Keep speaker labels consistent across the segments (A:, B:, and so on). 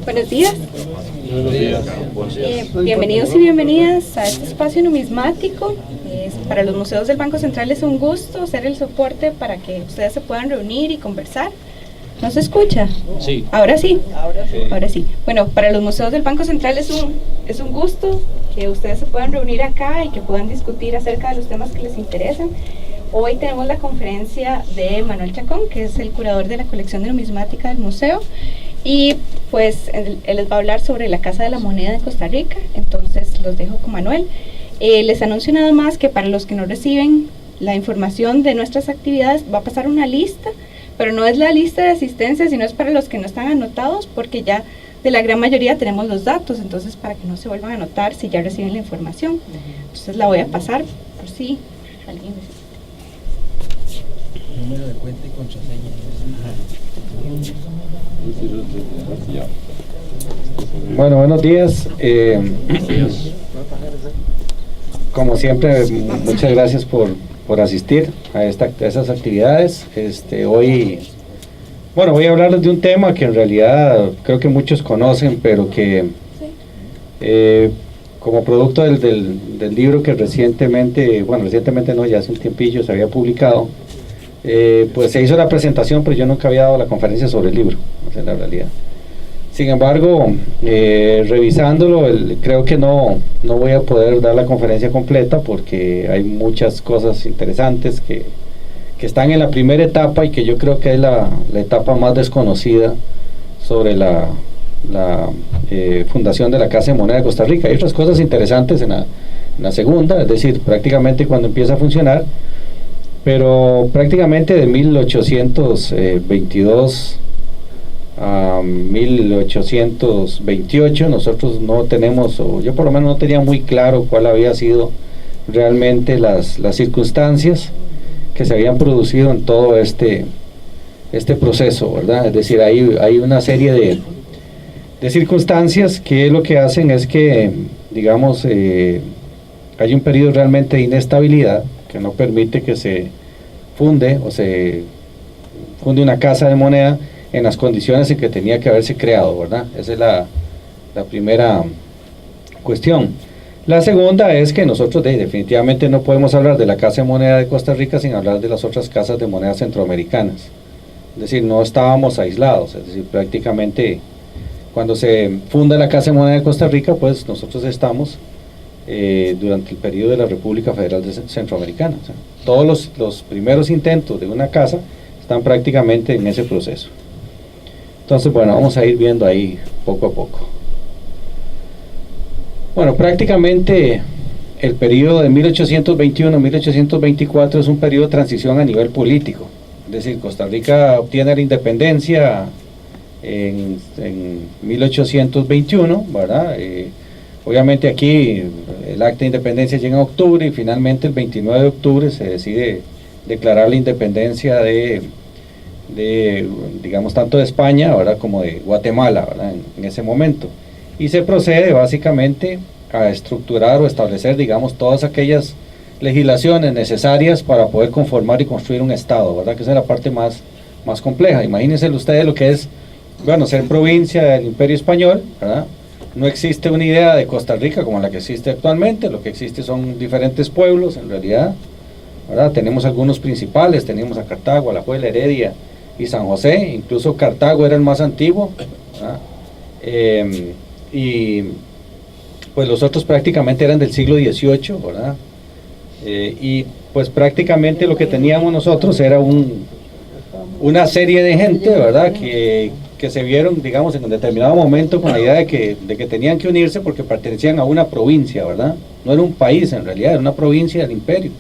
A: Buenos días.
B: Buenos días.
A: Bienvenidos y bienvenidas a este espacio numismático. Para los museos del Banco Central es un gusto ser el soporte para que ustedes se puedan reunir y conversar. ¿No se escucha?
B: Sí.
A: Ahora sí. Ahora sí. Bueno, para los museos del Banco Central es un gusto que ustedes se puedan reunir acá y que puedan discutir acerca de los temas que les interesan. Hoy tenemos la conferencia de Manuel Chacón, que es el curador de la colección de numismática del museo, y pues él les va a hablar sobre la Casa de la Moneda de Costa Rica. Entonces los dejo con Manuel. Les anuncio nada más que para los que no reciben la información de nuestras actividades va a pasar una lista, pero no es la lista de asistencia, sino es para los que no están anotados, porque ya de la gran mayoría tenemos los datos, entonces para que no se vuelvan a anotar si ya reciben la información. Entonces la voy a pasar por si alguien necesita.
C: Número de cuenta y contraseña.
D: Bueno, buenos días. Como siempre, muchas gracias por asistir a esas actividades. Hoy, bueno, voy a hablarles de un tema que en realidad creo que muchos conocen, pero que como producto del libro que recientemente no, ya hace un tiempillo se había publicado, pues se hizo la presentación, pero yo nunca había dado la conferencia sobre el libro, esa es la realidad. Sin embargo, revisándolo, creo que no voy a poder dar la conferencia completa porque hay muchas cosas interesantes que están en la primera etapa y que yo creo que es la etapa más desconocida sobre la fundación de la Casa de Moneda de Costa Rica. Hay otras cosas interesantes en la segunda, es decir, prácticamente cuando empieza a funcionar, pero prácticamente de 1822 a 1828 nosotros no tenemos, o yo por lo menos no tenía muy claro cuál había sido realmente las circunstancias que se habían producido en todo este proceso, ¿verdad? Es decir, hay una serie de circunstancias que lo que hacen es que, digamos, hay un periodo realmente de inestabilidad que no permite que se funde una casa de moneda en las condiciones en que tenía que haberse creado, ¿verdad? Esa es la primera cuestión. La segunda es que nosotros definitivamente no podemos hablar de la Casa de Moneda de Costa Rica sin hablar de las otras casas de moneda centroamericanas. Es decir, no estábamos aislados, es decir, prácticamente cuando se funda la Casa de Moneda de Costa Rica, pues nosotros estamos durante el periodo de la República Federal Centroamericana. O sea, todos los primeros intentos de una casa están prácticamente en ese proceso. Entonces, bueno, vamos a ir viendo ahí poco a poco. Bueno, prácticamente el periodo de 1821-1824 es un periodo de transición a nivel político. Es decir, Costa Rica obtiene la independencia en 1821, ¿verdad? Obviamente aquí el acta de independencia llega en octubre y finalmente el 29 de octubre se decide declarar la independencia de digamos, tanto de España, ¿verdad?, como de Guatemala, ¿verdad?, en ese momento. Y se procede básicamente a estructurar o establecer, digamos, todas aquellas legislaciones necesarias para poder conformar y construir un Estado, ¿verdad?, que esa es la parte más compleja. Imagínense ustedes lo que es, bueno, ser provincia del Imperio Español, ¿verdad? No existe una idea de Costa Rica como la que existe actualmente, lo que existe son diferentes pueblos, en realidad, ¿verdad? Tenemos algunos principales, tenemos a Cartago, Alajuela, Heredia y San José, incluso Cartago era el más antiguo, ¿verdad? Y pues los otros prácticamente eran del siglo XVIII, ¿verdad? Y pues prácticamente lo que teníamos nosotros era una serie de gente, ¿verdad?, que se vieron, digamos, en un determinado momento con la idea de que tenían que unirse porque pertenecían a una provincia, ¿verdad? No era un país en realidad, era una provincia del imperio,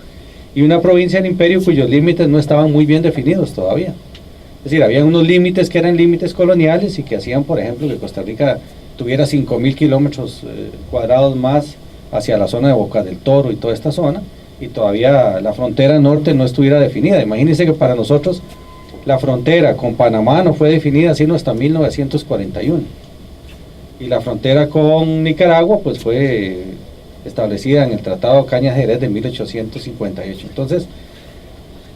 D: y una provincia del imperio cuyos límites no estaban muy bien definidos todavía. Es decir, había unos límites que eran límites coloniales y que hacían, por ejemplo, que Costa Rica tuviera 5.000 kilómetros cuadrados más hacia la zona de Boca del Toro y toda esta zona, y todavía la frontera norte no estuviera definida. Imagínense que para nosotros la frontera con Panamá no fue definida sino hasta 1941, y la frontera con Nicaragua pues fue establecida en el Tratado de Cañas Jerez de 1858. Entonces,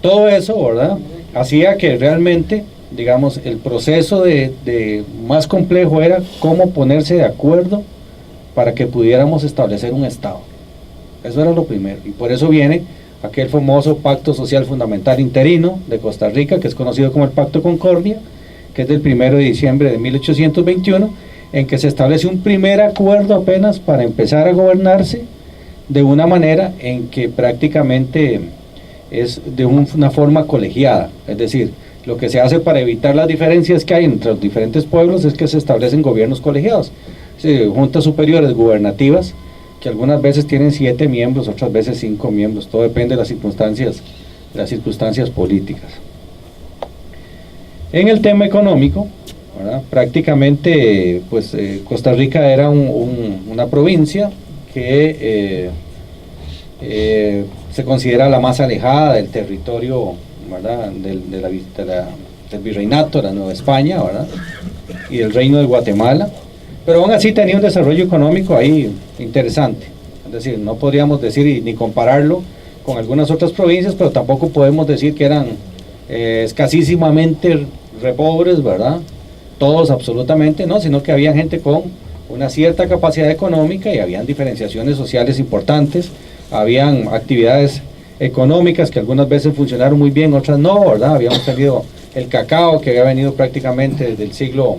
D: Todo eso, ¿verdad?, hacía que realmente, digamos, el proceso de más complejo era cómo ponerse de acuerdo para que pudiéramos establecer un Estado. Eso era lo primero, y por eso viene aquel famoso Pacto Social Fundamental Interino de Costa Rica, que es conocido como el Pacto Concordia, que es del 1 de diciembre de 1821, en que se establece un primer acuerdo apenas para empezar a gobernarse de una manera en que prácticamente es de una forma colegiada, es decir, lo que se hace para evitar las diferencias que hay entre los diferentes pueblos es que se establecen gobiernos colegiados, juntas superiores gubernativas, que algunas veces tienen 7 miembros, otras veces 5 miembros, todo depende de las circunstancias políticas. En el tema económico, ¿verdad?, prácticamente pues Costa Rica era una provincia que se considera la más alejada del territorio, ¿verdad?, del virreinato de la Nueva España, ¿verdad?, y del reino de Guatemala, pero aún así tenía un desarrollo económico ahí interesante, es decir, no podríamos decir ni compararlo con algunas otras provincias, pero tampoco podemos decir que eran escasísimamente pobres, ¿verdad?, todos absolutamente no, sino que había gente con una cierta capacidad económica y habían diferenciaciones sociales importantes, habían actividades económicas que algunas veces funcionaron muy bien, otras no, ¿verdad? Habíamos tenido el cacao que había venido prácticamente desde el siglo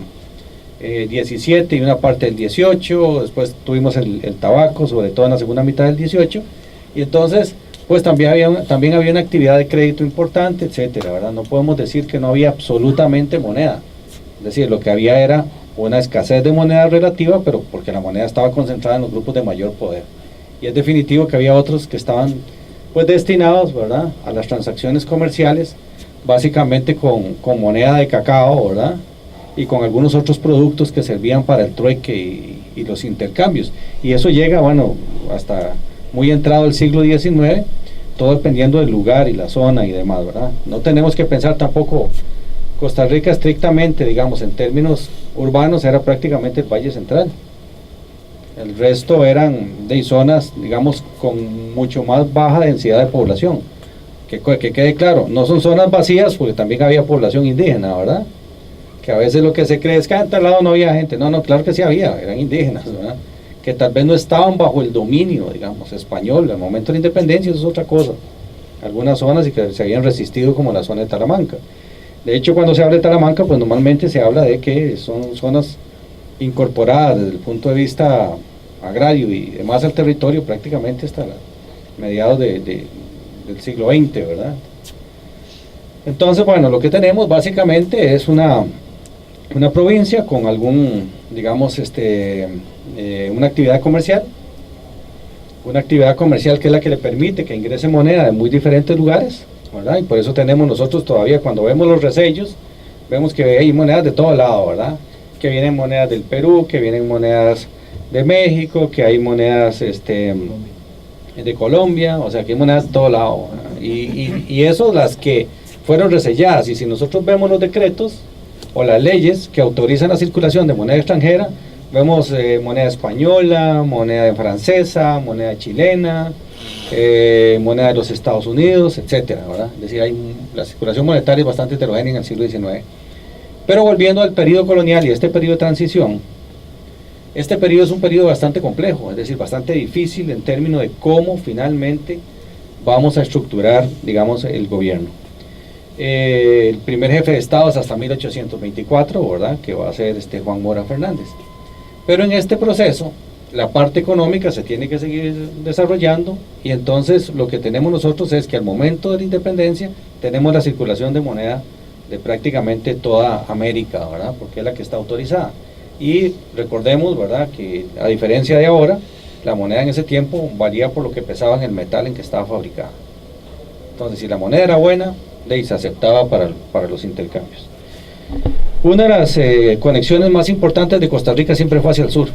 D: XVII y una parte del XVIII, después tuvimos el tabaco, sobre todo en la segunda mitad del XVIII, y entonces pues también había una actividad de crédito importante, etcétera, ¿verdad? No podemos decir que no había absolutamente moneda, es decir, lo que había era una escasez de moneda relativa, pero porque la moneda estaba concentrada en los grupos de mayor poder, y es definitivo que había otros que estaban pues destinados, ¿verdad?, a las transacciones comerciales, básicamente con moneda de cacao, ¿verdad?, y con algunos otros productos que servían para el trueque y los intercambios, y eso llega, bueno, hasta muy entrado el siglo XIX, todo dependiendo del lugar y la zona y demás, ¿verdad? No tenemos que pensar tampoco, Costa Rica estrictamente, digamos, en términos urbanos, era prácticamente el Valle Central. El resto eran de zonas, digamos, con mucho más baja densidad de población. Que quede claro, no son zonas vacías, porque también había población indígena, ¿verdad? Que a veces lo que se cree es que en tal lado no había gente. No, claro que sí había, eran indígenas, ¿verdad?, que tal vez no estaban bajo el dominio, digamos, español. Al momento de la independencia eso es otra cosa. Algunas zonas y que se habían resistido, como la zona de Talamanca. De hecho, cuando se habla de Talamanca, pues normalmente se habla de que son zonas incorporadas desde el punto de vista agrario y demás al territorio prácticamente hasta mediados del siglo XX, ¿verdad? Entonces, bueno, lo que tenemos básicamente es una provincia con algún, digamos, una actividad comercial que es la que le permite que ingrese moneda de muy diferentes lugares, ¿verdad? Y por eso tenemos nosotros todavía, cuando vemos los resellos, vemos que hay monedas de todo lado, ¿verdad?, que vienen monedas del Perú, que vienen monedas de México, que hay monedas de Colombia, o sea que hay monedas de todo lado, y eso las que fueron reselladas. Y si nosotros vemos los decretos o las leyes que autorizan la circulación de moneda extranjera, vemos moneda española, moneda francesa, moneda chilena, moneda de los Estados Unidos, etcétera, ¿verdad? Es decir, la circulación monetaria es bastante heterogénea en el siglo XIX. Pero volviendo al periodo colonial y este periodo de transición, este periodo es un periodo bastante complejo, es decir, bastante difícil en términos de cómo finalmente vamos a estructurar, digamos, el gobierno. El primer jefe de Estado es hasta 1824, ¿verdad?, que va a ser Juan Mora Fernández. Pero en este proceso, la parte económica se tiene que seguir desarrollando, y entonces lo que tenemos nosotros es que al momento de la independencia tenemos la circulación de moneda de prácticamente toda América, ¿verdad?, porque es la que está autorizada. Y recordemos, ¿verdad?, que a diferencia de ahora, la moneda en ese tiempo valía por lo que pesaba en el metal en que estaba fabricada. Entonces, si la moneda era buena, se aceptaba para los intercambios. Una de las conexiones más importantes de Costa Rica siempre fue hacia el sur.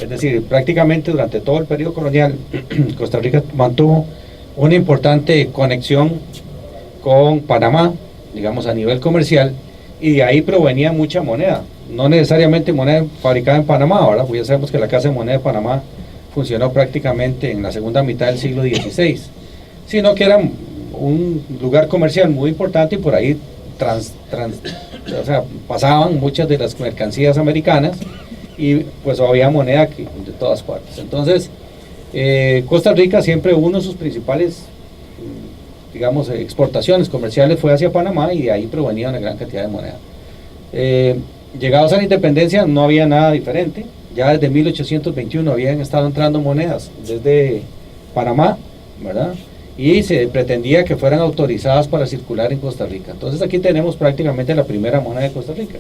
D: Es decir, prácticamente durante todo el periodo colonial, Costa Rica mantuvo una importante conexión con Panamá, digamos, a nivel comercial, y de ahí provenía mucha moneda. No necesariamente moneda fabricada en Panamá, ¿verdad?, porque ya sabemos que la Casa de Moneda de Panamá funcionó prácticamente en la segunda mitad del siglo XVI, sino que eran un lugar comercial muy importante y por ahí o sea, pasaban muchas de las mercancías americanas y pues había moneda aquí, de todas partes. Entonces, Costa Rica siempre uno de sus principales, digamos, exportaciones comerciales fue hacia Panamá y de ahí provenía una gran cantidad de moneda. Llegados a la independencia no había nada diferente, ya desde 1821 habían estado entrando monedas desde Panamá, ¿verdad? Y se pretendía que fueran autorizadas para circular en Costa Rica. Entonces aquí tenemos prácticamente la primera moneda de Costa Rica.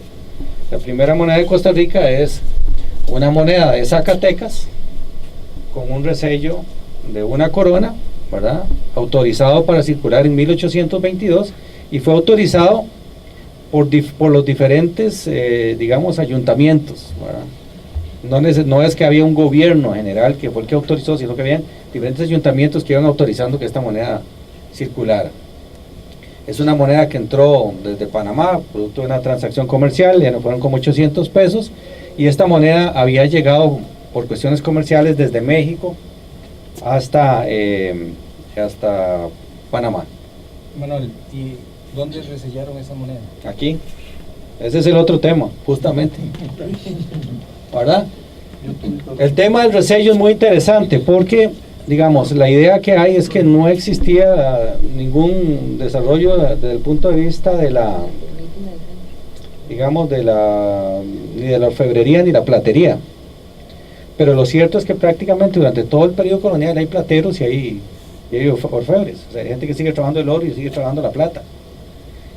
D: La primera moneda de Costa Rica es una moneda de Zacatecas con un resello de una corona, ¿verdad? Autorizado para circular en 1822 y fue autorizado por los diferentes, digamos, ayuntamientos, ¿verdad? No es que había un gobierno general que fue el que autorizó, sino que habían diferentes ayuntamientos que iban autorizando que esta moneda circulara. Es una moneda que entró desde Panamá, producto de una transacción comercial, ya no fueron como 800 pesos, y esta moneda había llegado por cuestiones comerciales desde México hasta Panamá.
B: Manuel, ¿y dónde resellaron esa moneda?
D: Aquí. Ese es el otro tema, justamente. ¿Verdad? El tema del resello es muy interesante porque, digamos, la idea que hay es que no existía ningún desarrollo desde el punto de vista de la, digamos, ni de la orfebrería ni la platería. Pero lo cierto es que prácticamente durante todo el periodo colonial hay plateros y hay orfebres. O sea, hay gente que sigue trabajando el oro y sigue trabajando la plata.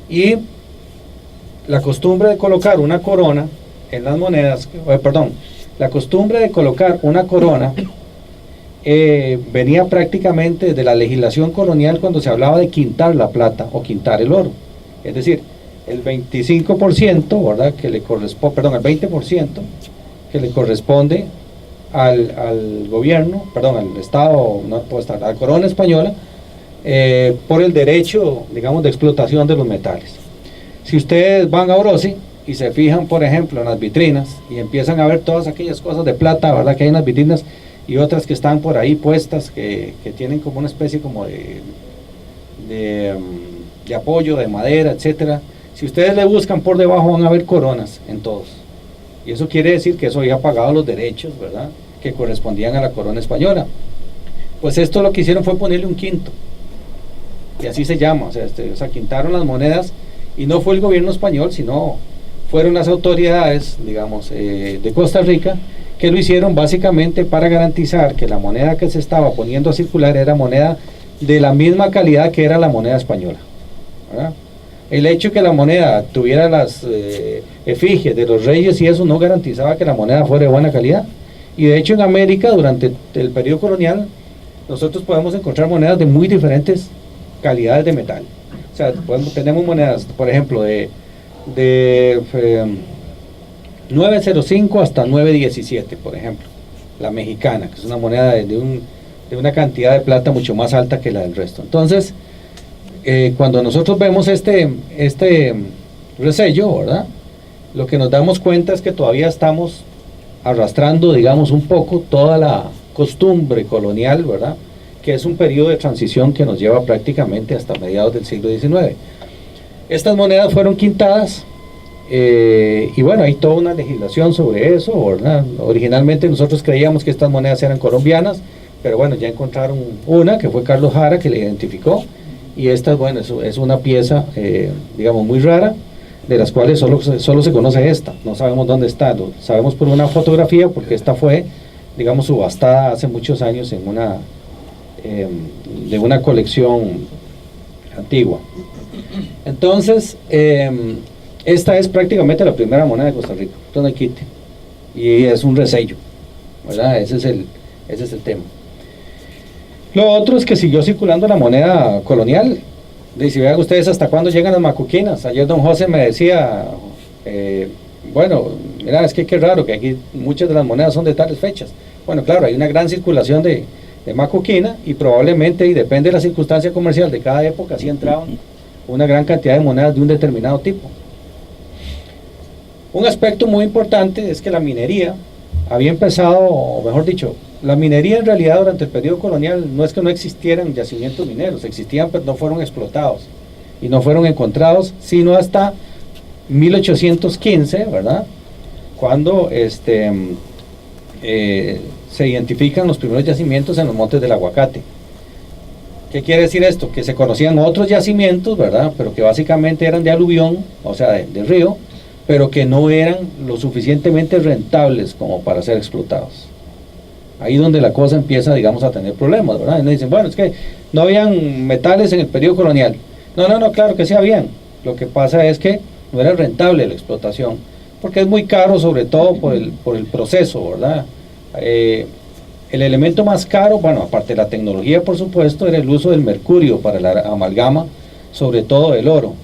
D: Y la costumbre de colocar una corona en las monedas, la costumbre de colocar una corona venía prácticamente de la legislación colonial cuando se hablaba de quintar la plata o quintar el oro. Es decir, el 25%, ¿verdad? El 20% que le corresponde al gobierno, al Estado, no puede estar, a la corona española, por el derecho, digamos, de explotación de los metales. Si ustedes van a Orosi y se fijan, por ejemplo, en las vitrinas y empiezan a ver todas aquellas cosas de plata, ¿verdad?, que hay en las vitrinas y otras que están por ahí puestas, que tienen como una especie como de apoyo, de madera, etcétera. Si ustedes le buscan por debajo van a ver coronas en todos. Y eso quiere decir que eso había pagado los derechos, ¿verdad?, que correspondían a la corona española. Pues esto lo que hicieron fue ponerle un quinto. Y así se llama, o sea, quintaron las monedas y no fue el gobierno español, sino fueron las autoridades, digamos, de Costa Rica, que lo hicieron básicamente para garantizar que la moneda que se estaba poniendo a circular era moneda de la misma calidad que era la moneda española, ¿verdad? El hecho que la moneda tuviera las efigies de los reyes y eso no garantizaba que la moneda fuera de buena calidad. Y de hecho en América, durante el periodo colonial, nosotros podemos encontrar monedas de muy diferentes calidades de metal. O sea, tenemos monedas, por ejemplo, de 9.05 hasta 9.17, por ejemplo, la mexicana, que es una moneda de una cantidad de plata mucho más alta que la del resto. Entonces, cuando nosotros vemos este resello, ¿verdad?, lo que nos damos cuenta es que todavía estamos arrastrando, digamos, un poco toda la costumbre colonial, ¿verdad?, que es un periodo de transición que nos lleva prácticamente hasta mediados del siglo XIX. Estas monedas fueron quintadas, y bueno, hay toda una legislación sobre eso, ¿verdad? Originalmente nosotros creíamos que estas monedas eran colombianas, pero bueno, ya encontraron una, que fue Carlos Jara, que la identificó, y esta, bueno, es una pieza, digamos, muy rara, de las cuales solo se conoce esta, no sabemos dónde está, lo sabemos por una fotografía, porque esta fue, digamos, subastada hace muchos años en de una colección antigua. Entonces, esta es prácticamente la primera moneda de Costa Rica, entonces no hay quite, y es un resello, ¿verdad? Ese es el tema. Lo otro es que siguió circulando la moneda colonial. Si vean ustedes hasta cuándo llegan las macuquinas. Ayer don José me decía, bueno, mira, es que qué raro que aquí muchas de las monedas son de tales fechas. Bueno, claro, hay una gran circulación de macuquina y probablemente, y depende de la circunstancia comercial de cada época, sí entraban una gran cantidad de monedas de un determinado tipo. Un aspecto muy importante es que la minería había empezado, o mejor dicho, la minería en realidad durante el periodo colonial no es que no existieran yacimientos mineros, existían pero no fueron explotados y no fueron encontrados sino hasta 1815, ¿verdad? Cuando se identifican los primeros yacimientos en los montes del Aguacate. ¿Qué quiere decir esto? Que se conocían otros yacimientos, ¿verdad? Pero que básicamente eran de aluvión, o sea, de río, pero que no eran lo suficientemente rentables como para ser explotados. Ahí donde la cosa empieza, digamos, a tener problemas, ¿verdad? Y nos dicen, bueno, es que no habían metales en el periodo colonial. No, claro que sí habían. Lo que pasa es que no era rentable la explotación, porque es muy caro, sobre todo por el proceso, ¿verdad? El elemento más caro, bueno, aparte de la tecnología, por supuesto, era el uso del mercurio para la amalgama, sobre todo el oro,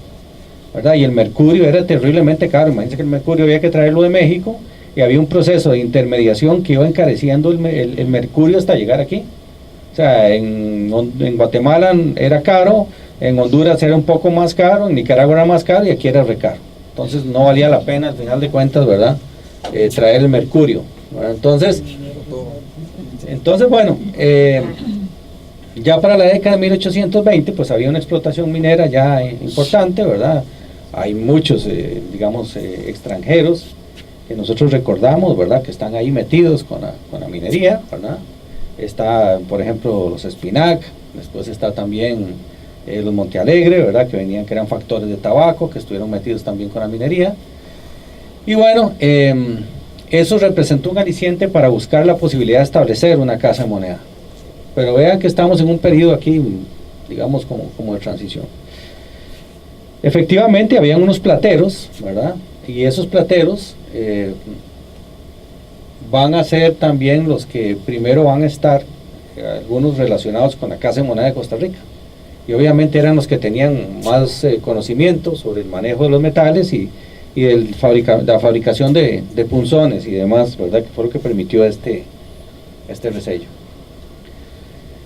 D: ¿verdad? Y el mercurio era terriblemente caro. Imagínense que el mercurio había que traerlo de México y había un proceso de intermediación que iba encareciendo el mercurio hasta llegar aquí. O sea, en Guatemala era caro, en Honduras era un poco más caro, en Nicaragua era más caro y aquí era recaro. Entonces no valía la pena al final de cuentas, ¿verdad? Traer el mercurio, ¿verdad? Entonces bueno, ya para la década de 1820 pues había una explotación minera ya importante, ¿verdad? Hay muchos, digamos, extranjeros que nosotros recordamos, ¿verdad? Que están ahí metidos con la minería, ¿verdad? Está, por ejemplo, los Espinac, después está también los Montealegre, ¿verdad? Que eran factores de tabaco, que estuvieron metidos también con la minería. Y bueno, eso representó un aliciente para buscar la posibilidad de establecer una casa de moneda. Pero vean que estamos en un periodo aquí, digamos, como de transición. Efectivamente, habían unos plateros, ¿verdad? Y esos plateros van a ser también los que primero van a estar, algunos relacionados con la Casa de Moneda de Costa Rica. Y obviamente eran los que tenían más conocimiento sobre el manejo de los metales y la fabricación de punzones y demás, ¿verdad? Que fue lo que permitió este resello.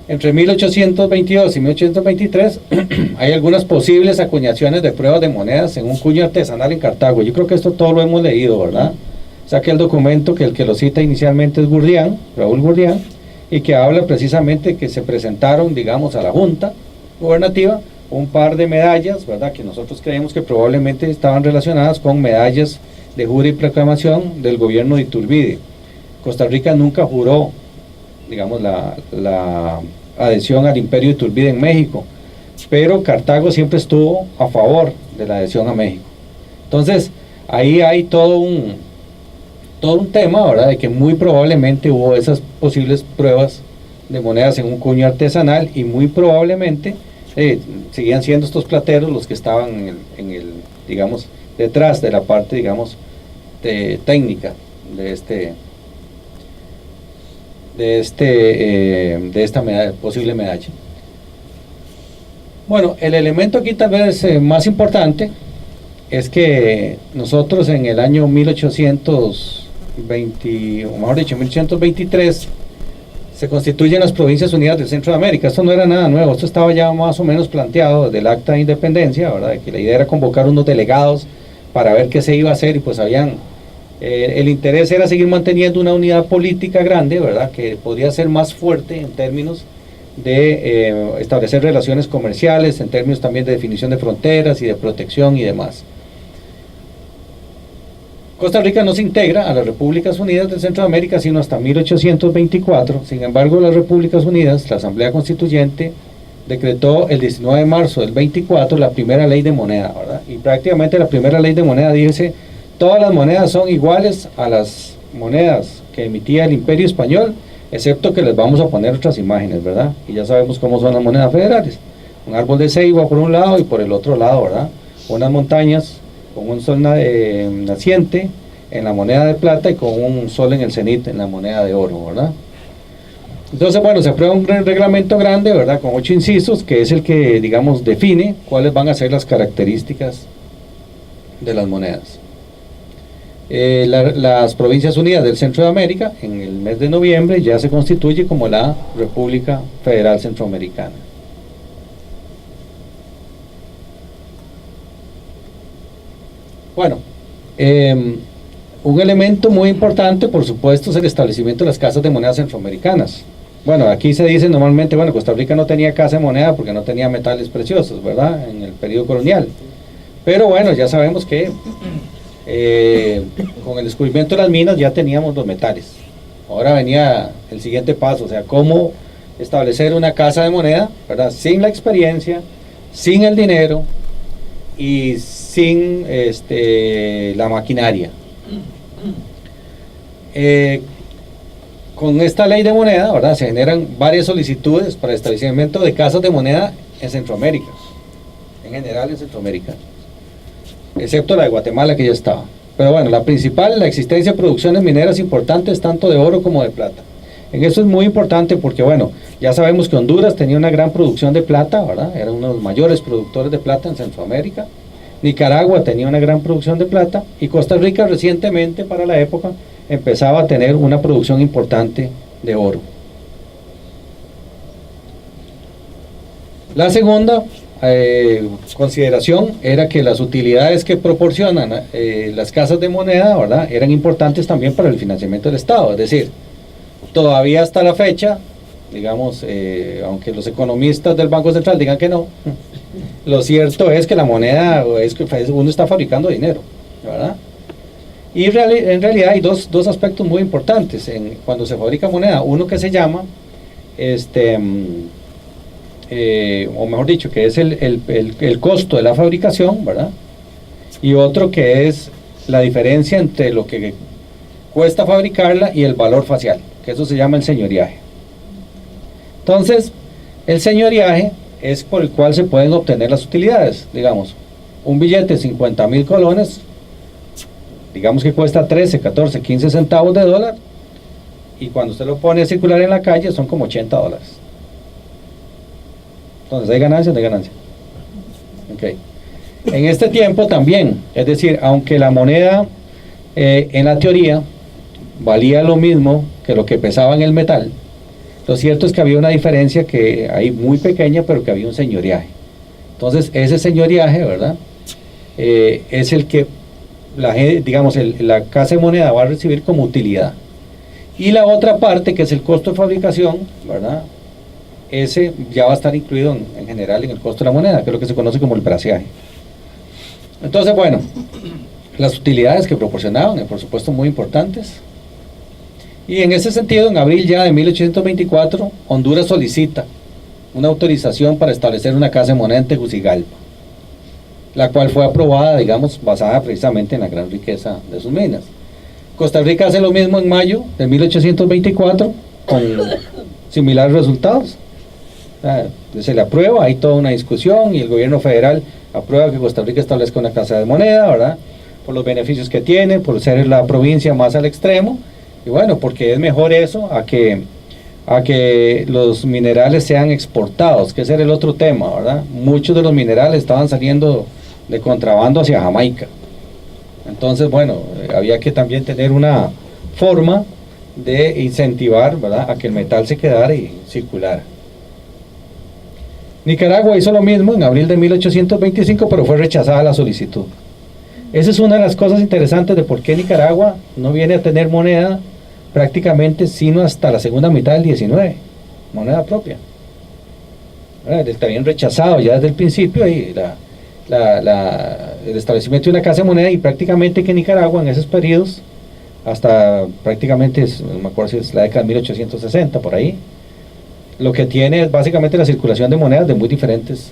D: Entre 1822 y 1823 hay algunas posibles acuñaciones de pruebas de monedas en un cuño artesanal en Cartago. Yo creo que esto todo lo hemos leído, ¿verdad? O sea que el documento que el que lo cita inicialmente es Gurrián, Raúl Gurrián, y que habla precisamente que se presentaron, digamos, a la Junta Gubernativa un par de medallas, ¿verdad? Que nosotros creemos que probablemente estaban relacionadas con medallas de jura y proclamación del gobierno de Iturbide. Costa Rica nunca juró, digamos, la adhesión al imperio de Iturbide en México, pero Cartago siempre estuvo a favor de la adhesión a México. Entonces, ahí hay todo un tema, ¿verdad? De que muy probablemente hubo esas posibles pruebas de monedas en un cuño artesanal y muy probablemente seguían siendo estos plateros los que estaban digamos, detrás de la parte, digamos, técnica de esta posible medalla. Bueno, el elemento aquí tal vez más importante es que nosotros en el año 1823 se constituyen las Provincias Unidas del Centro de América. Esto no era nada nuevo, esto estaba ya más o menos planteado desde el Acta de Independencia, ¿verdad? Que la idea era convocar unos delegados para ver qué se iba a hacer y pues el interés era seguir manteniendo una unidad política grande, ¿verdad? Que podría ser más fuerte en términos de establecer relaciones comerciales, en términos también de definición de fronteras y de protección y demás. Costa Rica no se integra a las Repúblicas Unidas del Centro de América sino hasta 1824. Sin embargo, las Repúblicas Unidas, la Asamblea Constituyente, decretó el 19 de marzo del 24 la primera ley de moneda, ¿verdad? Y prácticamente la primera ley de moneda dice: todas las monedas son iguales a las monedas que emitía el Imperio Español, excepto que les vamos a poner otras imágenes, ¿verdad? Y ya sabemos cómo son las monedas federales. Un árbol de ceiba por un lado y por el otro lado, ¿verdad? Unas montañas con un sol naciente en la moneda de plata y con un sol en el cenit en la moneda de oro, ¿verdad? Entonces, bueno, se aprueba un reglamento grande, ¿verdad? Con 8 incisos, que es el que, digamos, define cuáles van a ser las características de las monedas. Las Provincias Unidas del Centro de América, en el mes de noviembre, ya se constituye como la República Federal Centroamericana. Bueno, Un elemento muy importante, por supuesto, es el establecimiento de las casas de moneda centroamericanas. Bueno, aquí se dice normalmente, bueno, Costa Rica no tenía casa de moneda porque no tenía metales preciosos, ¿verdad? En el periodo colonial. Pero bueno, ya sabemos que con el descubrimiento de las minas ya teníamos los metales. Ahora venía el siguiente paso, o sea, cómo establecer una casa de moneda, ¿verdad? Sin la experiencia, sin el dinero y sin la maquinaria. Con esta ley de moneda, ¿verdad? Se generan varias solicitudes para el establecimiento de casas de moneda en Centroamérica, en general en Centroamérica, excepto la de Guatemala que ya estaba. Pero bueno, la principal, la existencia de producciones mineras importantes tanto de oro como de plata. En eso es muy importante porque bueno, ya sabemos que Honduras tenía una gran producción de plata, ¿verdad? Era uno de los mayores productores de plata en Centroamérica. Nicaragua tenía una gran producción de plata y Costa Rica recientemente, para la época, empezaba a tener una producción importante de oro. La segunda consideración era que las utilidades que proporcionan las casas de moneda, ¿verdad?, eran importantes también para el financiamiento del Estado. Es decir, todavía hasta la fecha, digamos, aunque los economistas del Banco Central digan que no, lo cierto es que la moneda es que uno está fabricando dinero, ¿verdad? Y en realidad hay dos aspectos muy importantes cuando se fabrica moneda. Uno que se llama, o mejor dicho, que es el costo de la fabricación, ¿verdad? Y otro que es la diferencia entre lo que cuesta fabricarla y el valor facial, que eso se llama el señoriaje. Entonces, el señoriaje es por el cual se pueden obtener las utilidades. Digamos, un billete de 50,000 colones, digamos que cuesta 13, 14, 15 centavos de dólar, y cuando usted lo pone a circular en la calle son como $80. Entonces, ¿hay ganancia o no hay ganancia? Okay. En este tiempo también, es decir, aunque la moneda en la teoría valía lo mismo que lo que pesaba en el metal, lo cierto es que había una diferencia que ahí muy pequeña, pero que había un señoriaje. Entonces, ese señoriaje, ¿verdad?, es el que digamos, la casa de moneda va a recibir como utilidad. Y la otra parte, que es el costo de fabricación, ¿verdad?, ese ya va a estar incluido en general en el costo de la moneda, que es lo que se conoce como el braceaje. Entonces, bueno, las utilidades que proporcionaban, por supuesto, muy importantes. Y en ese sentido, en abril ya de 1824, Honduras solicita una autorización para establecer una casa de moneda en Tegucigalpa, la cual fue aprobada, digamos, basada precisamente en la gran riqueza de sus minas. Costa Rica hace lo mismo en mayo de 1824, con similares resultados. Se le aprueba, hay toda una discusión y el gobierno federal aprueba que Costa Rica establezca una casa de moneda, ¿verdad?, por los beneficios que tiene, por ser la provincia más al extremo, y bueno, porque es mejor eso a que los minerales sean exportados, que ese era el otro tema, ¿verdad? Muchos de los minerales estaban saliendo de contrabando hacia Jamaica. Entonces, bueno, había que también tener una forma de incentivar, ¿verdad?, a que el metal se quedara y circulara. Nicaragua hizo lo mismo en abril de 1825, pero fue rechazada la solicitud. Esa es una de las cosas interesantes de por qué Nicaragua no viene a tener moneda prácticamente sino hasta la segunda mitad del 19, moneda propia. Está bien rechazado ya desde el principio y el establecimiento de una casa de moneda, y prácticamente que Nicaragua en esos periodos, hasta prácticamente, no me acuerdo si es la década de 1860, por ahí, lo que tiene es básicamente la circulación de monedas de muy diferentes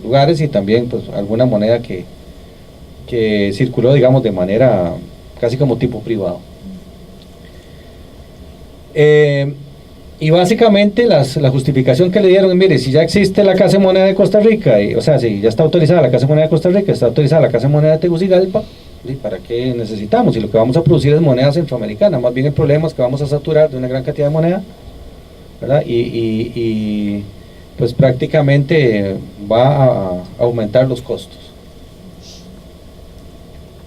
D: lugares, y también pues alguna moneda que circuló, digamos, de manera casi como tipo privado. Y básicamente la justificación que le dieron, mire, si ya existe la Casa de Moneda de Costa Rica, o sea, si ya está autorizada la Casa de Moneda de Costa Rica, está autorizada la Casa de Moneda de Tegucigalpa, ¿sí?, ¿para qué necesitamos? Y lo que vamos a producir es moneda centroamericana. Más bien el problema es que vamos a saturar de una gran cantidad de moneda, ¿verdad? Y pues prácticamente va a aumentar los costos.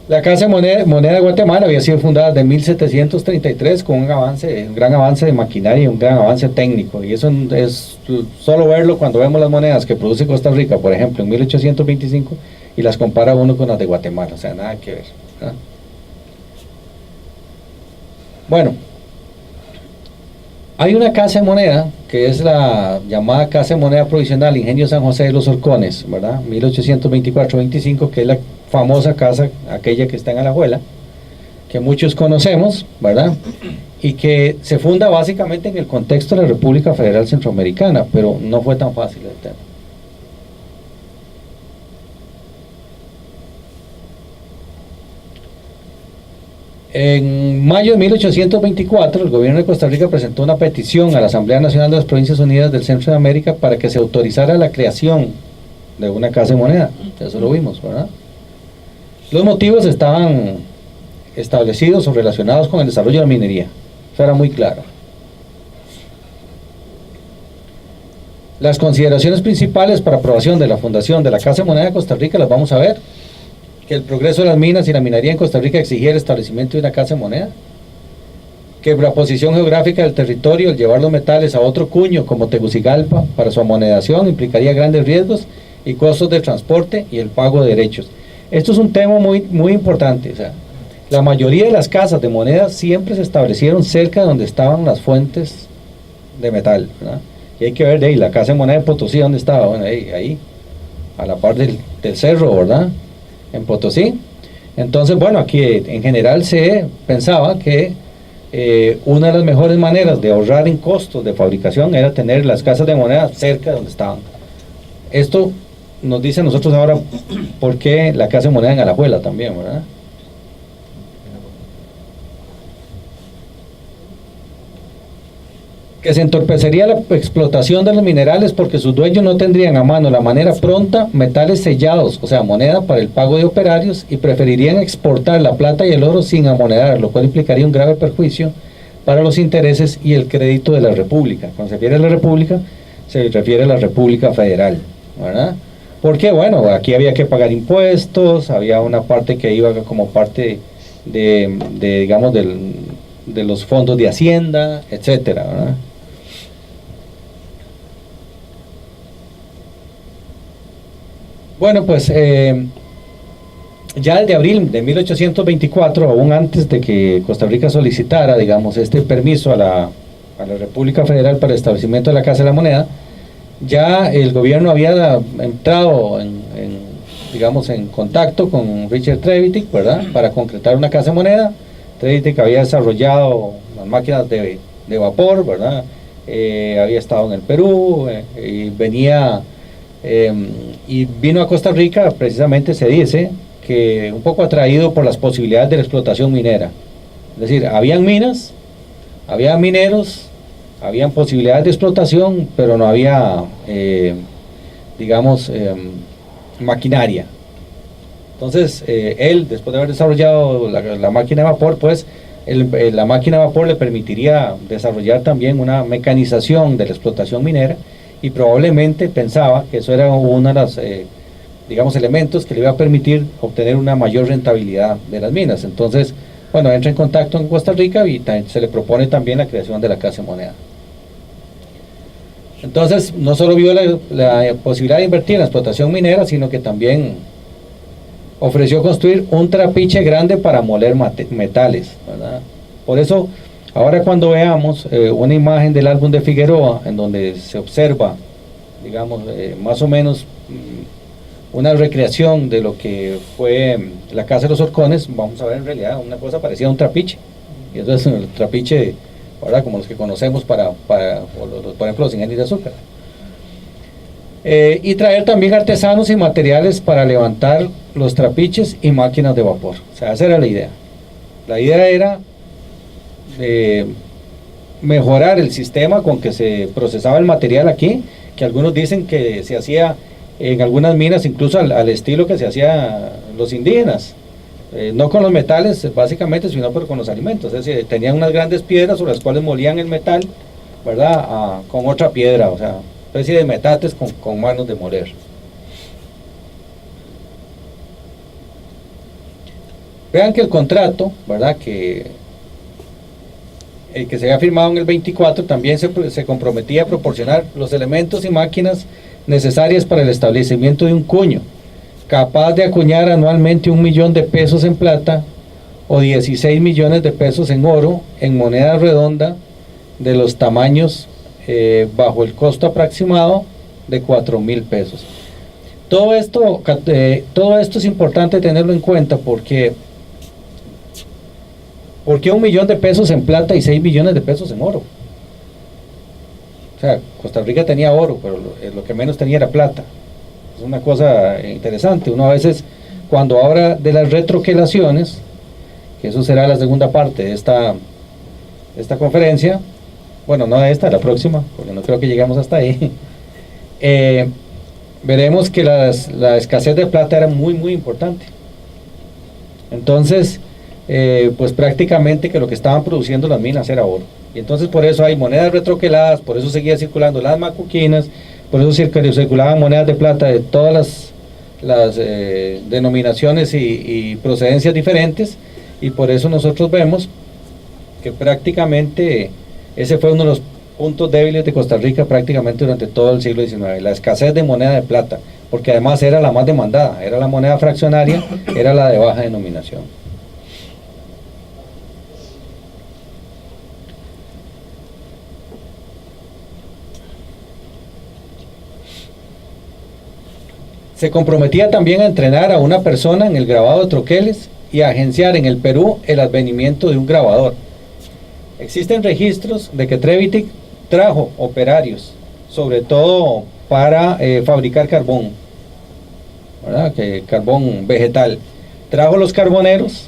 D: La Casa de Moneda de Guatemala había sido fundada desde 1733 con un gran avance de maquinaria y un gran avance técnico, y eso es solo verlo cuando vemos las monedas que produce Costa Rica, por ejemplo, en 1825, y las compara uno con las de Guatemala, o sea, nada que ver, ¿verdad? Bueno, hay una casa de moneda, que es la llamada Casa de Moneda Provisional Ingenio San José de los Horcones, ¿verdad? 1824-25, que es la famosa casa, aquella que está en Alajuela, que muchos conocemos, ¿verdad? Y que se funda básicamente en el contexto de la República Federal Centroamericana, pero no fue tan fácil el tema. En mayo de 1824, el gobierno de Costa Rica presentó una petición a la Asamblea Nacional de las Provincias Unidas del Centro de América para que se autorizara la creación de una casa de moneda. Eso lo vimos, ¿verdad? Los motivos estaban establecidos o relacionados con el desarrollo de la minería. Eso era muy claro. Las consideraciones principales para aprobación de la fundación de la Casa de Moneda de Costa Rica las vamos a ver. Que el progreso de las minas y la minería en Costa Rica exigía el establecimiento de una casa de moneda, que la posición geográfica del territorio, el llevar los metales a otro cuño como Tegucigalpa para su amonedación implicaría grandes riesgos y costos de transporte y el pago de derechos. Esto es un tema muy importante. O sea, la mayoría de las casas de moneda siempre se establecieron cerca de donde estaban las fuentes de metal, ¿verdad? Y hay que ver de ahí, la casa de moneda de Potosí, ¿dónde estaba? Bueno, ahí a la par del cerro, ¿verdad? En Potosí. Entonces, bueno, aquí en general se pensaba que una de las mejores maneras de ahorrar en costos de fabricación era tener las casas de moneda cerca de donde estaban. Esto nos dice a nosotros ahora por qué la casa de moneda en Alajuela también, ¿verdad? Que se entorpecería la explotación de los minerales porque sus dueños no tendrían a mano la manera pronta metales sellados, o sea, moneda para el pago de operarios, y preferirían exportar la plata y el oro sin amonedar, lo cual implicaría un grave perjuicio para los intereses y el crédito de la República. Cuando se refiere a la República, se refiere a la República Federal, ¿verdad? Porque, bueno, aquí había que pagar impuestos, había una parte que iba como parte digamos, de los fondos de Hacienda, etcétera, ¿verdad? Bueno, pues ya desde abril de 1824, aún antes de que Costa Rica solicitara, digamos, este permiso a la República Federal para el establecimiento de la Casa de la Moneda, ya el gobierno había entrado digamos, en contacto con Richard Trevithick, ¿verdad?, para concretar una casa de moneda. Trevithick había desarrollado las máquinas de vapor, ¿verdad? Había estado en el Perú y venía... y vino a Costa Rica, precisamente se dice que un poco atraído por las posibilidades de la explotación minera. Es decir, habían minas, había mineros, habían posibilidades de explotación, pero no había, digamos, maquinaria. Entonces, él, después de haber desarrollado la máquina de vapor, pues la máquina de vapor le permitiría desarrollar también una mecanización de la explotación minera, y probablemente pensaba que eso era uno de los, digamos, elementos que le iba a permitir obtener una mayor rentabilidad de las minas. Entonces, bueno, entra en contacto en Costa Rica y se le propone también la creación de la Casa de Moneda. Entonces, no solo vio la posibilidad de invertir en la explotación minera, sino que también ofreció construir un trapiche grande para moler metales, ¿verdad? Por eso, ahora cuando veamos una imagen del álbum de Figueroa, en donde se observa, digamos, más o menos una recreación de lo que fue la Casa de los Horcones, vamos a ver en realidad una cosa parecida a un trapiche. Y eso es el trapiche, ¿verdad?, como los que conocemos por ejemplo, los ingenios de azúcar. Y traer también artesanos y materiales para levantar los trapiches y máquinas de vapor. O sea, esa era la idea. La idea era mejorar el sistema con que se procesaba el material aquí, que algunos dicen que se hacía en algunas minas incluso al estilo que se hacía los indígenas, no con los metales básicamente, sino pero con los alimentos. Es decir, tenían unas grandes piedras sobre las cuales molían el metal, ¿verdad?, con otra piedra, o sea, especie de metates con manos de moler. Vean que el contrato, ¿verdad?, que se había firmado en el 24, también se comprometía a proporcionar los elementos y máquinas necesarias para el establecimiento de un cuño, capaz de acuñar anualmente 1 millón de pesos en plata o 16 millones de pesos en oro, en moneda redonda, de los tamaños bajo el costo aproximado de 4.000 pesos. Todo esto es importante tenerlo en cuenta porque ¿por qué 1 millón de pesos en plata y 6 millones de pesos en oro? O sea, Costa Rica tenía oro, pero lo que menos tenía era plata. Es una cosa interesante. Uno a veces, cuando habla de las retroquelaciones, que eso será la segunda parte de esta conferencia, bueno, no de esta, la próxima, porque no creo que lleguemos hasta ahí, veremos que la escasez de plata era muy, muy importante. Entonces, pues prácticamente que lo que estaban produciendo las minas era oro. Y entonces por eso hay monedas retroqueladas, por eso seguía circulando las macuquinas, por eso circulaban monedas de plata de todas las denominaciones y procedencias diferentes, y por eso nosotros vemos que prácticamente ese fue uno de los puntos débiles de Costa Rica prácticamente durante todo el siglo XIX, la escasez de moneda de plata, porque además era la más demandada, era la moneda fraccionaria, era la de baja denominación. Se comprometía también a entrenar a una persona en el grabado de troqueles y a agenciar en el Perú el advenimiento de un grabador. Existen registros de que Trevithick trajo operarios, sobre todo para fabricar carbón, ¿verdad? Carbón vegetal. Trajo los carboneros,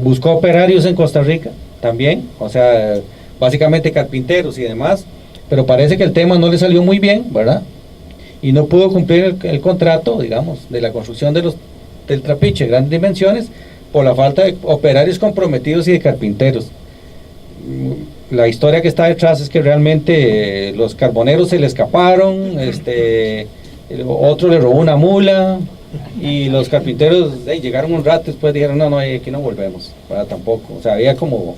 D: buscó operarios en Costa Rica también, o sea, básicamente carpinteros y demás, pero parece que el tema no le salió muy bien, ¿verdad? Y no pudo cumplir el contrato, digamos, de la construcción del trapiche de grandes dimensiones por la falta de operarios comprometidos y de carpinteros. La historia que está detrás es que realmente los carboneros se le escaparon, otro le robó una mula y los carpinteros llegaron un rato después, dijeron no, aquí no volvemos, ¿verdad? Tampoco, o sea, había como,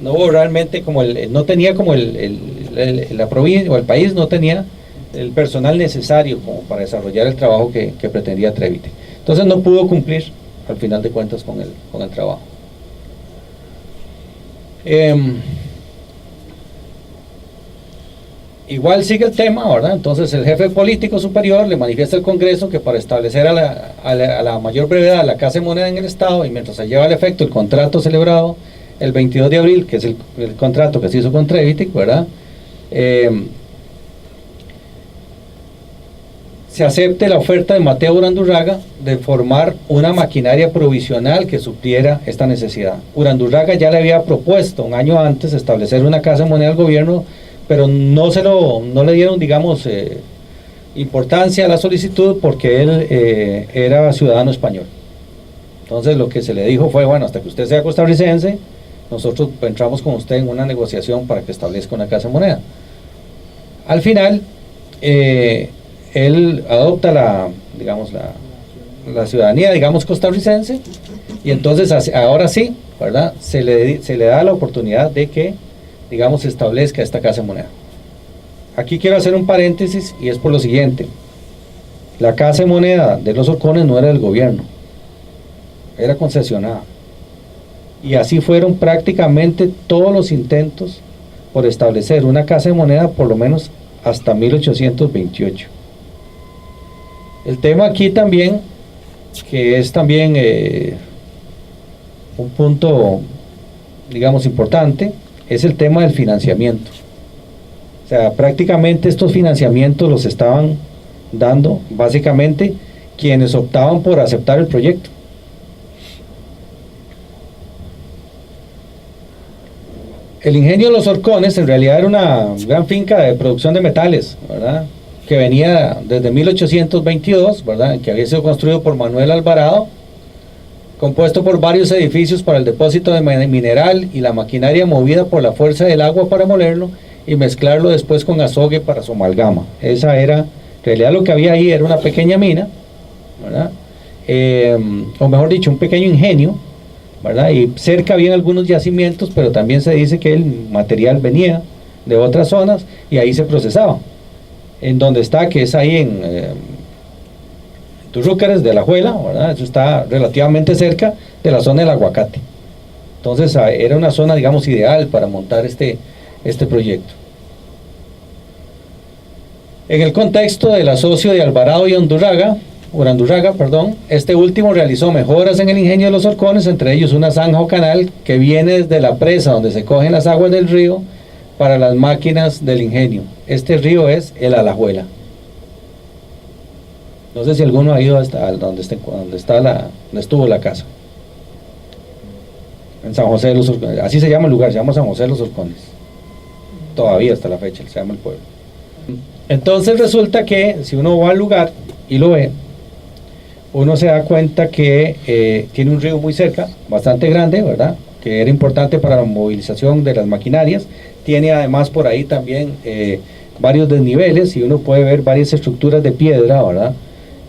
D: no hubo realmente como no tenía como la provincia o el país no tenía el personal necesario como para desarrollar el trabajo que pretendía Trevithick. Entonces no pudo cumplir al final de cuentas con el trabajo. Igual sigue el tema, ¿verdad? Entonces el jefe político superior le manifiesta al Congreso que para establecer a la mayor brevedad la casa de moneda en el Estado y mientras se lleva al efecto el contrato celebrado el 22 de abril, que es el contrato que se hizo con Trevithick, ¿verdad? Se acepte la oferta de Mateo Urandurraga de formar una maquinaria provisional que supliera esta necesidad. Urandurraga ya le había propuesto un año antes establecer una casa de moneda al gobierno, pero no le dieron, digamos, importancia a la solicitud porque él era ciudadano español. Entonces lo que se le dijo fue, bueno, hasta que usted sea costarricense, nosotros entramos con usted en una negociación para que establezca una casa de moneda. Al final, él adopta la ciudadanía, digamos, costarricense, y entonces ahora sí, ¿verdad? Se le da la oportunidad de que, digamos, se establezca esta casa de moneda. Aquí quiero hacer un paréntesis y es por lo siguiente: la casa de moneda de los Orcones no era del gobierno, era concesionada, y así fueron prácticamente todos los intentos por establecer una casa de moneda, por lo menos hasta 1828. El tema aquí también, que es también un punto, digamos, importante, es el tema del financiamiento. O sea, prácticamente estos financiamientos los estaban dando básicamente quienes optaban por aceptar el proyecto. El ingenio de los Orcones en realidad era una gran finca de producción de metales, ¿verdad?, que venía desde 1822, ¿verdad?, que había sido construido por Manuel Alvarado, compuesto por varios edificios para el depósito de mineral y la maquinaria movida por la fuerza del agua para molerlo y mezclarlo después con azogue para su amalgama. Esa era, en realidad lo que había ahí era una pequeña mina, ¿verdad?, o mejor dicho, un pequeño ingenio, ¿verdad?, y cerca había algunos yacimientos, pero también se dice que el material venía de otras zonas y ahí se procesaba. En donde está, que es ahí en Turrúcares, de Alajuela, ¿verdad? Eso está relativamente cerca de la zona del Aguacate. Entonces era una zona, digamos, ideal para montar este proyecto. En el contexto del asocio de Alvarado y Urandurraga, este último realizó mejoras en el ingenio de los Horcones, entre ellos una zanja o canal que viene desde la presa donde se cogen las aguas del río para las máquinas del ingenio. Este río es el Alajuela. No sé si alguno ha ido hasta donde estuvo la casa. En San José de los Horcones, así se llama el lugar, se llama San José de los Horcones. Todavía hasta la fecha se llama el pueblo. Entonces resulta que si uno va al lugar y lo ve, uno se da cuenta que tiene un río muy cerca, bastante grande, ¿verdad? Que era importante para la movilización de las maquinarias. Tiene además por ahí también varios desniveles y uno puede ver varias estructuras de piedra, ¿verdad?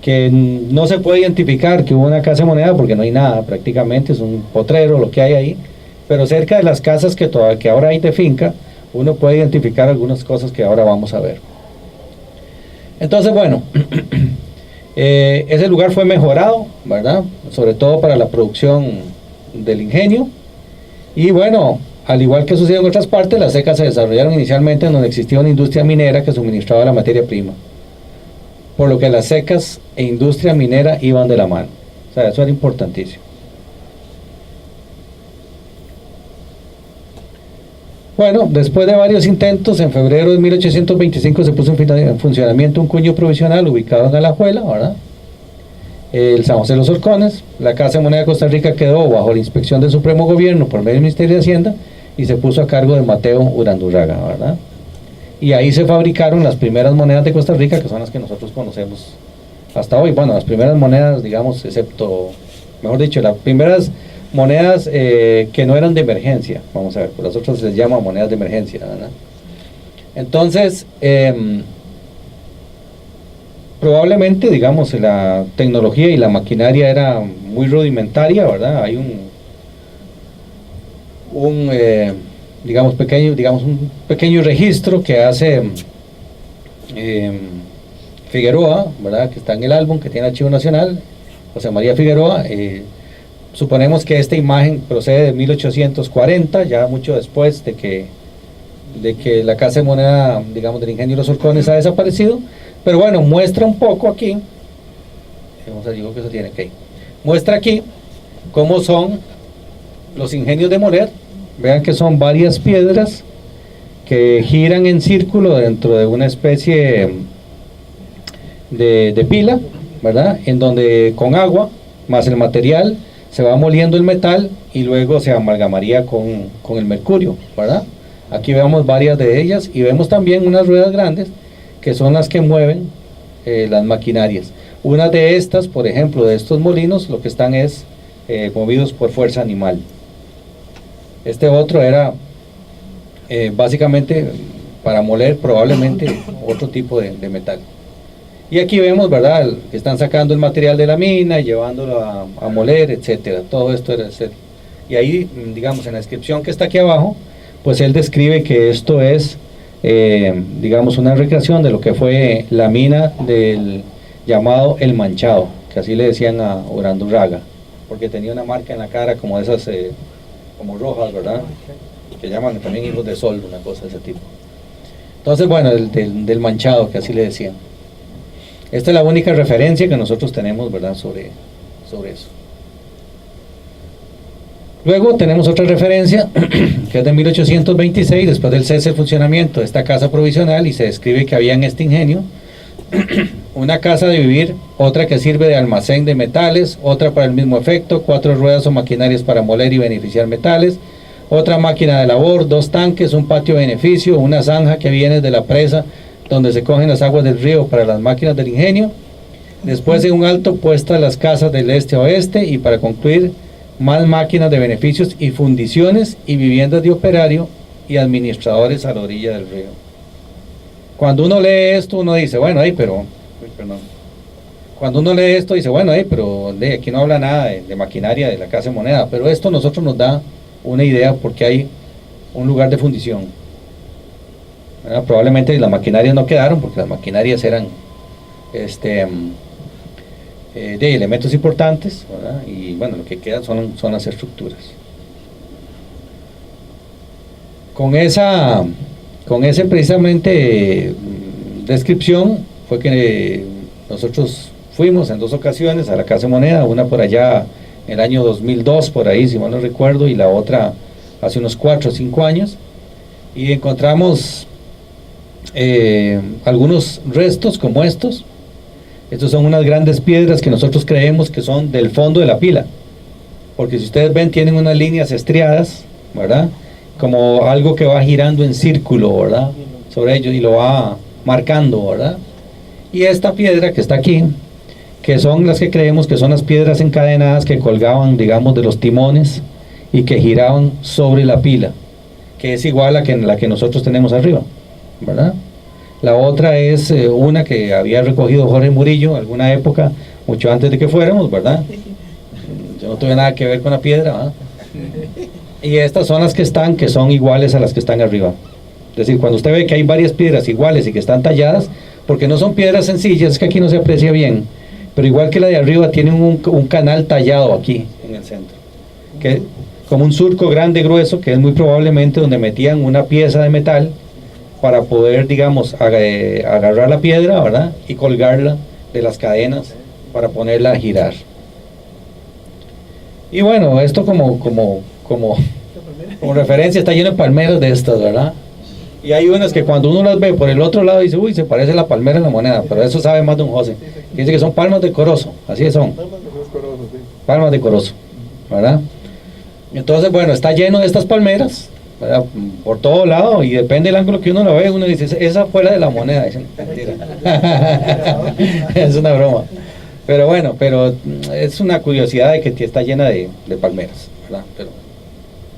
D: Que no se puede identificar que hubo una casa de moneda porque no hay nada prácticamente, es un potrero lo que hay ahí, pero cerca de las casas que ahora hay de finca, uno puede identificar algunas cosas que ahora vamos a ver. Entonces, bueno, ese lugar fue mejorado, ¿verdad? Sobre todo para la producción del ingenio. Y bueno, al igual que sucedió en otras partes, las secas se desarrollaron inicialmente en donde existía una industria minera que suministraba la materia prima. Por lo que las secas e industria minera iban de la mano. O sea, eso era importantísimo. Bueno, después de varios intentos, en febrero de 1825 se puso en funcionamiento un cuño provisional ubicado en Alajuela, ¿verdad? El San José de los Horcones. La Casa de Moneda de Costa Rica quedó bajo la inspección del Supremo Gobierno por medio del Ministerio de Hacienda y se puso a cargo de Mateo Urandurraga, ¿verdad? Y ahí se fabricaron las primeras monedas de Costa Rica, que son las que nosotros conocemos hasta hoy. Bueno, las primeras monedas, digamos, excepto, mejor dicho, las primeras monedas que no eran de emergencia, vamos a ver, por las otras se les llama monedas de emergencia, ¿verdad? Entonces, probablemente, digamos, la tecnología y la maquinaria era muy rudimentaria, ¿verdad? Hay un pequeño registro que hace Figueroa, ¿verdad? Que está en el álbum, que tiene Archivo Nacional, José María Figueroa. Suponemos que esta imagen procede de 1840, ya mucho después de que la Casa de Moneda, digamos, del Ingenio de los Horcones ha desaparecido, pero bueno, muestra un poco aquí, vamos a decir que eso tiene que ir, muestra aquí cómo son los ingenios de moler. Vean que son varias piedras que giran en círculo dentro de una especie de pila, ¿verdad? En donde con agua, más el material, se va moliendo el metal y luego se amalgamaría con el mercurio, ¿verdad? Aquí vemos varias de ellas y vemos también unas ruedas grandes que son las que mueven las maquinarias. Una de estas, por ejemplo, de estos molinos, lo que están es movidos por fuerza animal. Este otro era básicamente para moler probablemente otro tipo de metal. Y aquí vemos, ¿verdad?, que están sacando el material de la mina y llevándolo a moler, etcétera. Todo esto era hacer. Y ahí, digamos, en la descripción que está aquí abajo, pues él describe que esto es, digamos, una recreación de lo que fue la mina del llamado El Manchado, que así le decían a Urandurraga, porque tenía una marca en la cara como de esas, como rojas, ¿verdad?, que llaman también hijos de sol, una cosa de ese tipo. Entonces, bueno, del Manchado, que así le decían. Esta es la única referencia que nosotros tenemos, ¿verdad?, sobre eso. Luego tenemos otra referencia, que es de 1826, después del cese de funcionamiento de esta casa provisional, y se describe que había en este ingenio una casa de vivir, otra que sirve de almacén de metales, otra para el mismo efecto, 4 ruedas o maquinarias para moler y beneficiar metales, otra máquina de labor, 2 tanques, un patio de beneficio, una zanja que viene de la presa donde se cogen las aguas del río para las máquinas del ingenio. Después de un alto puestas las casas del este a oeste, y para concluir más máquinas de beneficios y fundiciones y viviendas de operario y administradores a la orilla del río. Cuando uno lee esto, uno dice, bueno, cuando uno lee esto dice, bueno, pero aquí no habla nada de maquinaria de la Casa de Moneda, pero esto a nosotros nos da una idea porque hay un lugar de fundición. Probablemente las maquinarias no quedaron porque las maquinarias eran de elementos importantes, ¿verdad? Y bueno, lo que queda son las estructuras. Con ese precisamente descripción fue que nosotros fuimos en 2 ocasiones a la Casa de Moneda, una por allá en el año 2002, por ahí, si mal no recuerdo, y la otra hace unos 4 o 5 años, y encontramos algunos restos como estos. Estos son unas grandes piedras que nosotros creemos que son del fondo de la pila, porque si ustedes ven tienen unas líneas estriadas, ¿verdad? Como algo que va girando en círculo, ¿verdad? Sobre ellos y lo va marcando, ¿verdad? Y esta piedra que está aquí, que son las que creemos que son las piedras encadenadas que colgaban, digamos, de los timones y que giraban sobre la pila, que es igual a la que nosotros tenemos arriba, ¿verdad? La otra es una que había recogido Jorge Murillo en alguna época, mucho antes de que fuéramos, ¿verdad? Yo no tuve nada que ver con la piedra, ¿verdad? Y estas son las que son iguales a las que están arriba. Es decir, cuando usted ve que hay varias piedras iguales y que están talladas, porque no son piedras sencillas, es que aquí no se aprecia bien, pero igual que la de arriba tienen un canal tallado aquí en el centro, que como un surco grande, grueso, que es muy probablemente donde metían una pieza de metal para poder, digamos, agarrar la piedra, ¿verdad? Y colgarla de las cadenas para ponerla a girar. Y bueno, esto como referencia está lleno de palmeras de estas, ¿verdad? Y hay unas que cuando uno las ve por el otro lado dice, uy, se parece la palmera en la moneda, pero eso sabe más don José. Dice que son palmas de corozo, así son. Palmas de corozo, ¿verdad? Entonces, bueno, está lleno de estas palmeras, ¿verdad? Por todo lado, y depende del ángulo que uno lo ve, uno dice, esa fue la de la moneda. Dicen, mentira. Es una broma. Pero bueno, es una curiosidad de que está llena de palmeras, ¿verdad? Pero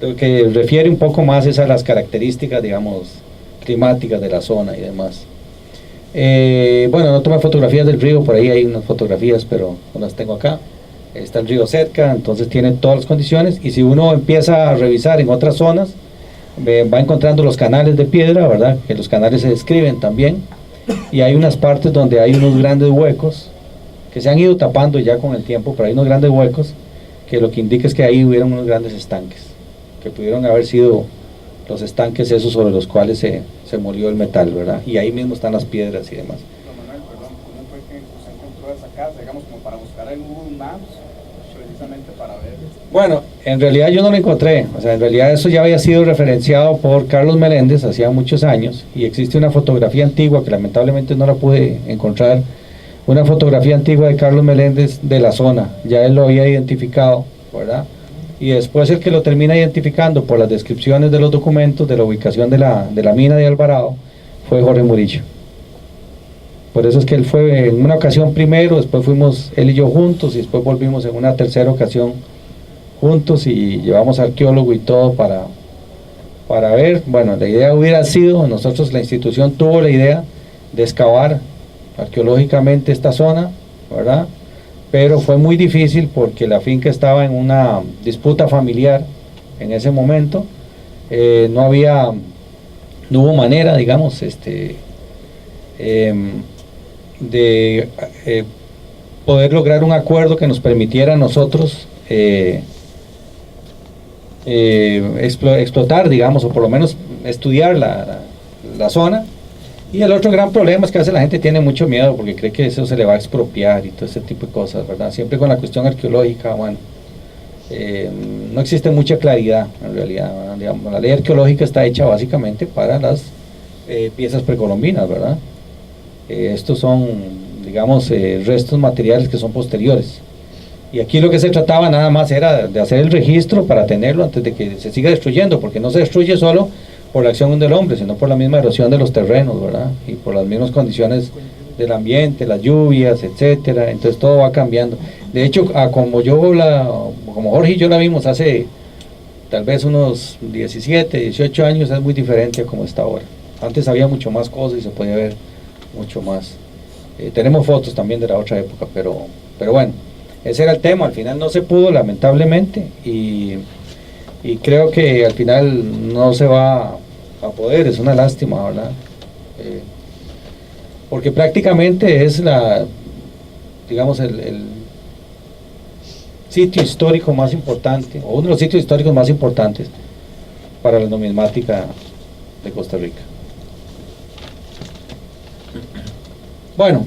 D: lo que refiere un poco más es a las características, digamos, climáticas de la zona y demás. Bueno, no tomé fotografías del río, por ahí hay unas fotografías, pero no las tengo acá. Está el río cerca, entonces tiene todas las condiciones, y si uno empieza a revisar en otras zonas, va encontrando los canales de piedra, ¿verdad? Que los canales se describen también, y hay unas partes donde hay unos grandes huecos, que se han ido tapando ya con el tiempo, pero hay unos grandes huecos, que lo que indica es que ahí hubieron unos grandes estanques, que pudieron haber sido los estanques esos sobre los cuales se molió el metal, ¿verdad? Y ahí mismo están las piedras y demás.
B: Manuel, perdón, ¿cómo fue que se encontró esa casa? Digamos, como para buscar en Google Maps, precisamente para ver.
D: Bueno, en realidad yo no lo encontré, o sea, en realidad eso ya había sido referenciado por Carlos Meléndez hacía muchos años, y existe una fotografía antigua que lamentablemente no la pude encontrar, una fotografía antigua de Carlos Meléndez de la zona, ya él lo había identificado, ¿verdad? Y después el que lo termina identificando por las descripciones de los documentos de la ubicación de la mina de Alvarado fue Jorge Murillo. Por eso es que él fue en una ocasión primero, después fuimos él y yo juntos, y después volvimos en una tercera ocasión juntos, y llevamos arqueólogo y todo para ver. Bueno, la idea hubiera sido, nosotros, la institución tuvo la idea de excavar arqueológicamente esta zona, ¿verdad? Pero fue muy difícil porque la finca estaba en una disputa familiar en ese momento. No hubo manera, digamos, de poder lograr un acuerdo que nos permitiera a nosotros explotar, digamos, o por lo menos estudiar la zona. Y el otro gran problema es que a veces la gente tiene mucho miedo porque cree que eso se le va a expropiar y todo ese tipo de cosas, ¿verdad? Siempre con la cuestión arqueológica, bueno, no existe mucha claridad en realidad, ¿verdad? Digamos, la ley arqueológica está hecha básicamente para las piezas precolombinas, ¿verdad? Estos son, digamos, restos materiales que son posteriores. Y aquí lo que se trataba nada más era de hacer el registro para tenerlo antes de que se siga destruyendo, porque no se destruye solo por la acción del hombre, sino por la misma erosión de los terrenos, ¿verdad? Y por las mismas condiciones del ambiente, las lluvias, etcétera. Entonces todo va cambiando. De hecho, como Jorge y yo la vimos hace tal vez unos 17, 18 años, es muy diferente a como está ahora. Antes había mucho más cosas y se podía ver mucho más. Tenemos fotos también de la otra época, pero bueno, ese era el tema. Al final no se pudo, lamentablemente, y creo que al final no se va a poder. Es una lástima, ¿verdad? Porque prácticamente es digamos, sitio histórico más importante, o uno de los sitios históricos más importantes para la numismática de Costa Rica. Bueno,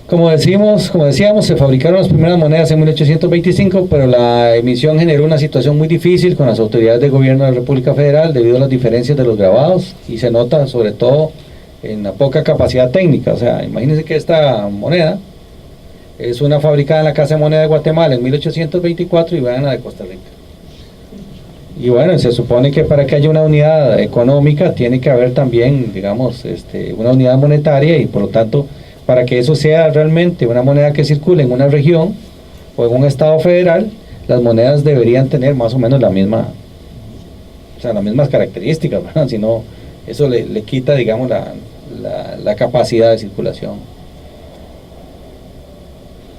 D: como decíamos, se fabricaron las primeras monedas en 1825, pero la emisión generó una situación muy difícil con las autoridades de gobierno de la República Federal debido a las diferencias de los grabados, y se nota sobre todo en la poca capacidad técnica. O sea, imagínense que esta moneda es una fabricada en la Casa de Moneda de Guatemala en 1824 y vean la de Costa Rica. Y bueno, se supone que para que haya una unidad económica tiene que haber también, digamos, una unidad monetaria, y por lo tanto, para que eso sea realmente una moneda que circule en una región o en un estado federal, las monedas deberían tener más o menos las mismas características, ¿verdad? Si no, eso le quita, digamos, la capacidad de circulación.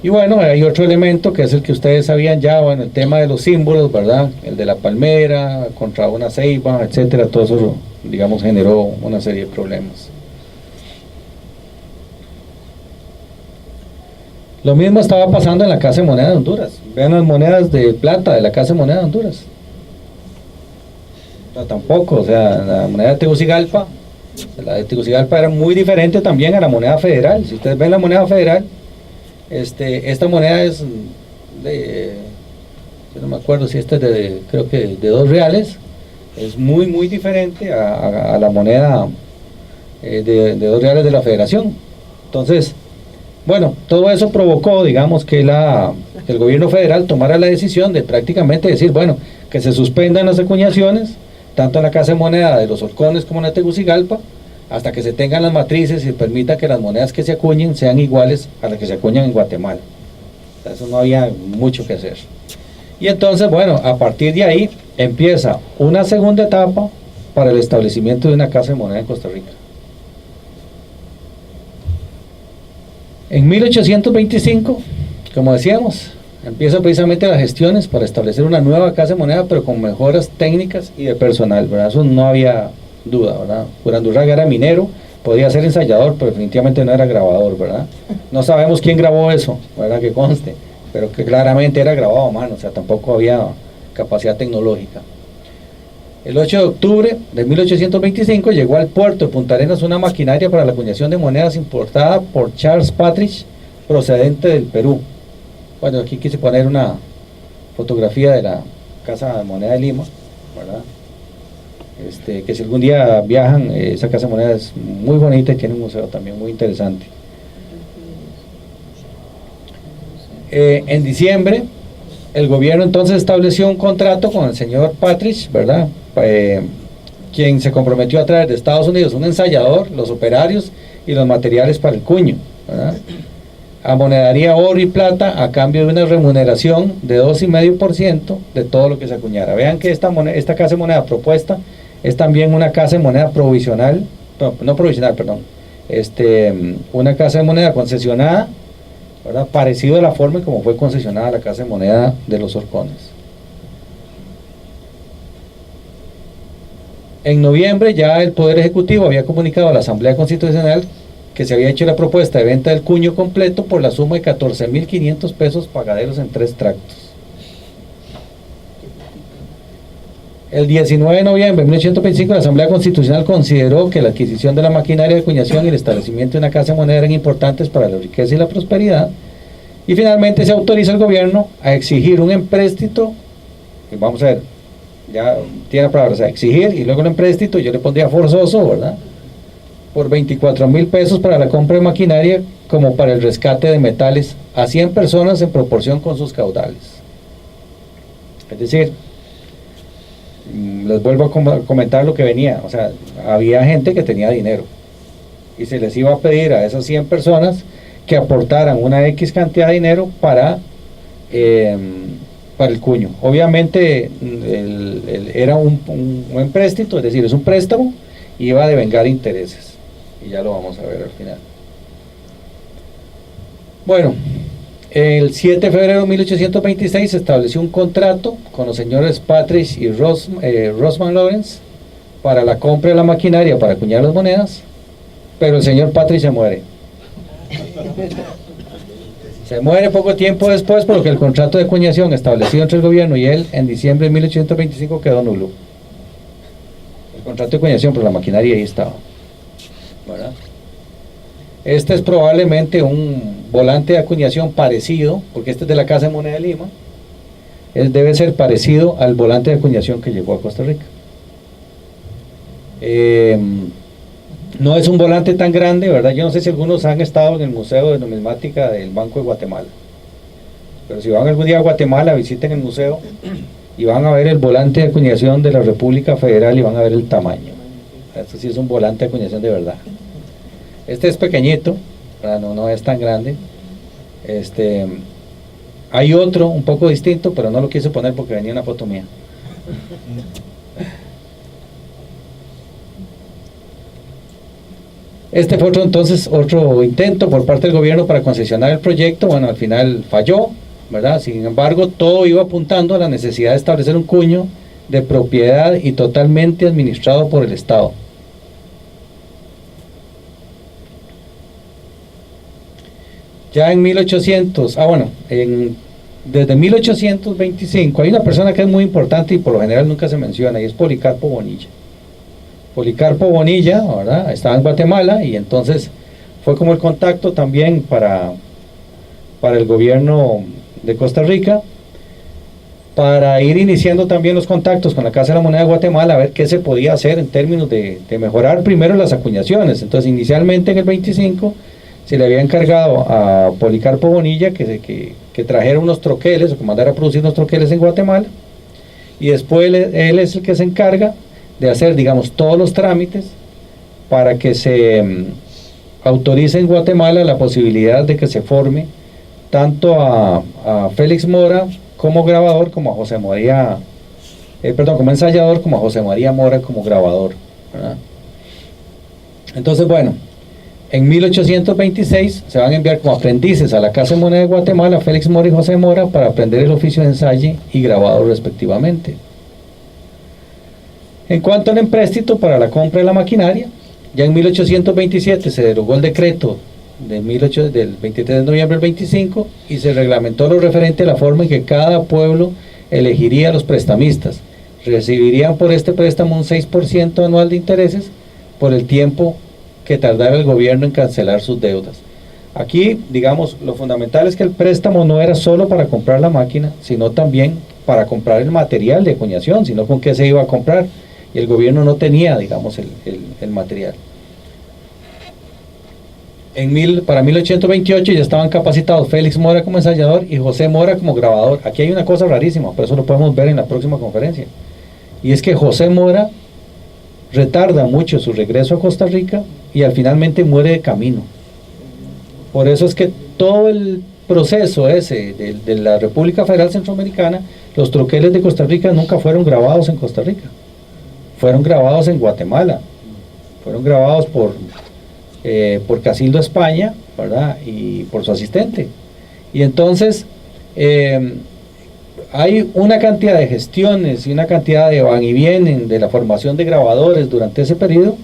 D: Y bueno, hay otro elemento que es el que ustedes sabían ya, bueno, el tema de los símbolos, ¿verdad? El de la palmera contra una ceiba, etcétera, todo eso, digamos, generó una serie de problemas. Lo mismo estaba pasando en la Casa de Moneda de Honduras. Vean las monedas de plata de la Casa de Moneda de Honduras. No, tampoco, o sea, la moneda de Tegucigalpa, era muy diferente también a la moneda federal. Si ustedes ven la moneda federal, esta moneda es yo no me acuerdo si esta es creo que de 2 reales, es muy muy diferente a la moneda de 2 reales de la Federación. Entonces, bueno, todo eso provocó, digamos, que el gobierno federal tomara la decisión de prácticamente decir, bueno, que se suspendan las acuñaciones, tanto en la Casa de Moneda de los Horcones como en la Tegucigalpa, hasta que se tengan las matrices y permita que las monedas que se acuñen sean iguales a las que se acuñan en Guatemala. Eso no había mucho que hacer. Y entonces, bueno, a partir de ahí empieza una segunda etapa para el establecimiento de una Casa de Moneda en Costa Rica. En 1825, como decíamos, empieza precisamente las gestiones para establecer una nueva Casa de Moneda, pero con mejoras técnicas y de personal, ¿verdad? Eso no había duda, ¿verdad? Urandurraga era minero, podía ser ensayador, pero definitivamente no era grabador, ¿verdad? No sabemos quién grabó eso, ¿verdad? Que conste, pero que claramente era grabado a mano, o sea, tampoco había capacidad tecnológica. El 8 de octubre de 1825 llegó al puerto de Punta Arenas una maquinaria para la acuñación de monedas importada por Charles Patridge, procedente del Perú. Bueno, aquí quise poner una fotografía de la Casa de Moneda de Lima, ¿verdad? Que si algún día viajan, esa Casa de Moneda es muy bonita y tiene un museo también muy interesante. En diciembre, el gobierno entonces estableció un contrato con el señor Patridge, ¿verdad? Quien se comprometió a traer de Estados Unidos un ensayador, los operarios y los materiales para el cuño, ¿verdad? Amonedaría oro y plata a cambio de una remuneración de 2,5% de todo lo que se acuñara. Vean que esta Casa de Moneda propuesta es también una Casa de Moneda provisional, no provisional, perdón, una Casa de Moneda concesionada, ¿verdad? Parecido a la forma en como fue concesionada la Casa de Moneda de los Horcones. En noviembre ya el Poder Ejecutivo había comunicado a la Asamblea Constitucional que se había hecho la propuesta de venta del cuño completo por la suma de 14,500 pesos pagaderos en 3 tractos. El 19 de noviembre de 1825 la Asamblea Constitucional consideró que la adquisición de la maquinaria de acuñación y el establecimiento de una Casa de Moneda eran importantes para la riqueza y la prosperidad, y finalmente se autoriza al gobierno a exigir un empréstito, y vamos a ver, ya tiene la palabra, o sea, exigir y luego un empréstito, yo le pondría forzoso, ¿verdad?, por 24,000 pesos para la compra de maquinaria como para el rescate de metales a 100 personas en proporción con sus caudales. Es decir, les vuelvo a comentar lo que venía, o sea, había gente que tenía dinero y se les iba a pedir a esas 100 personas que aportaran una X cantidad de dinero para el cuño. Obviamente era un empréstito, es decir, es un préstamo y iba a devengar intereses, y ya lo vamos a ver al final. Bueno, el 7 de febrero de 1826 se estableció un contrato con los señores Patridge y Rosman Lawrence para la compra de la maquinaria para acuñar las monedas, pero el señor Patridge se muere. Se muere poco tiempo después porque el contrato de acuñación establecido entre el gobierno y él en diciembre de 1825 quedó nulo. El contrato de acuñación, pero la maquinaria ahí estaba, ¿verdad? Este es probablemente un volante de acuñación parecido, porque este es de la Casa de Moneda de Lima. Debe ser parecido al volante de acuñación que llegó a Costa Rica. No es un volante tan grande, ¿verdad? Yo no sé si algunos han estado en el Museo de Numismática del Banco de Guatemala, pero si van algún día a Guatemala, visiten el museo y van a ver el volante de acuñación de la República Federal y van a ver el tamaño. Esto sí es un volante de acuñación de verdad. Este es pequeñito, ¿verdad? No es tan grande. Hay otro un poco distinto, pero no lo quise poner porque venía una foto mía. Este fue otro intento por parte del gobierno para concesionar el proyecto. Bueno, al final falló, ¿verdad? Sin embargo, todo iba apuntando a la necesidad de establecer un cuño de propiedad y totalmente administrado por el Estado. Ya en 1800, desde 1825, hay una persona que es muy importante y por lo general nunca se menciona, y es Policarpo Bonilla. Policarpo Bonilla, ¿verdad? Estaba en Guatemala y entonces fue como el contacto también para el gobierno de Costa Rica, para ir iniciando también los contactos con la Casa de la Moneda de Guatemala, a ver qué se podía hacer en términos de mejorar primero las acuñaciones. Entonces inicialmente en el 25 se le había encargado a Policarpo Bonilla que trajera unos troqueles, o que mandara a producir unos troqueles en Guatemala, y después él es el que se encarga de hacer, digamos, todos los trámites para que se autorice en Guatemala la posibilidad de que se forme tanto a Félix Mora como grabador, como a José María, como ensayador, como a José María Mora como grabador, ¿verdad? Entonces, bueno, en 1826 se van a enviar como aprendices a la Casa de Moneda de Guatemala Félix Mora y José Mora para aprender el oficio de ensayo y grabador respectivamente. En cuanto al empréstito para la compra de la maquinaria, ya en 1827 se derogó el decreto del 23 de noviembre del 25 y se reglamentó lo referente a la forma en que cada pueblo elegiría a los prestamistas. Recibirían por este préstamo un 6% anual de intereses por el tiempo que tardara el gobierno en cancelar sus deudas. Aquí, digamos, lo fundamental es que el préstamo no era solo para comprar la máquina, sino también para comprar el material de acuñación, sino con qué se iba a comprar, y el gobierno no tenía, digamos, el material. Para 1828 ya estaban capacitados Félix Mora como ensayador y José Mora como grabador. Aquí hay una cosa rarísima, por eso lo podemos ver en la próxima conferencia, y es que José Mora retarda mucho su regreso a Costa Rica y finalmente muere de camino. Por eso es que todo el proceso ese de la República Federal Centroamericana, los troqueles de Costa Rica nunca fueron grabados en Costa Rica, fueron grabados en Guatemala, fueron grabados por Casildo España, ¿verdad? Y por su asistente. Y entonces hay una cantidad de gestiones y una cantidad de van y vienen de la formación de grabadores durante ese periodo,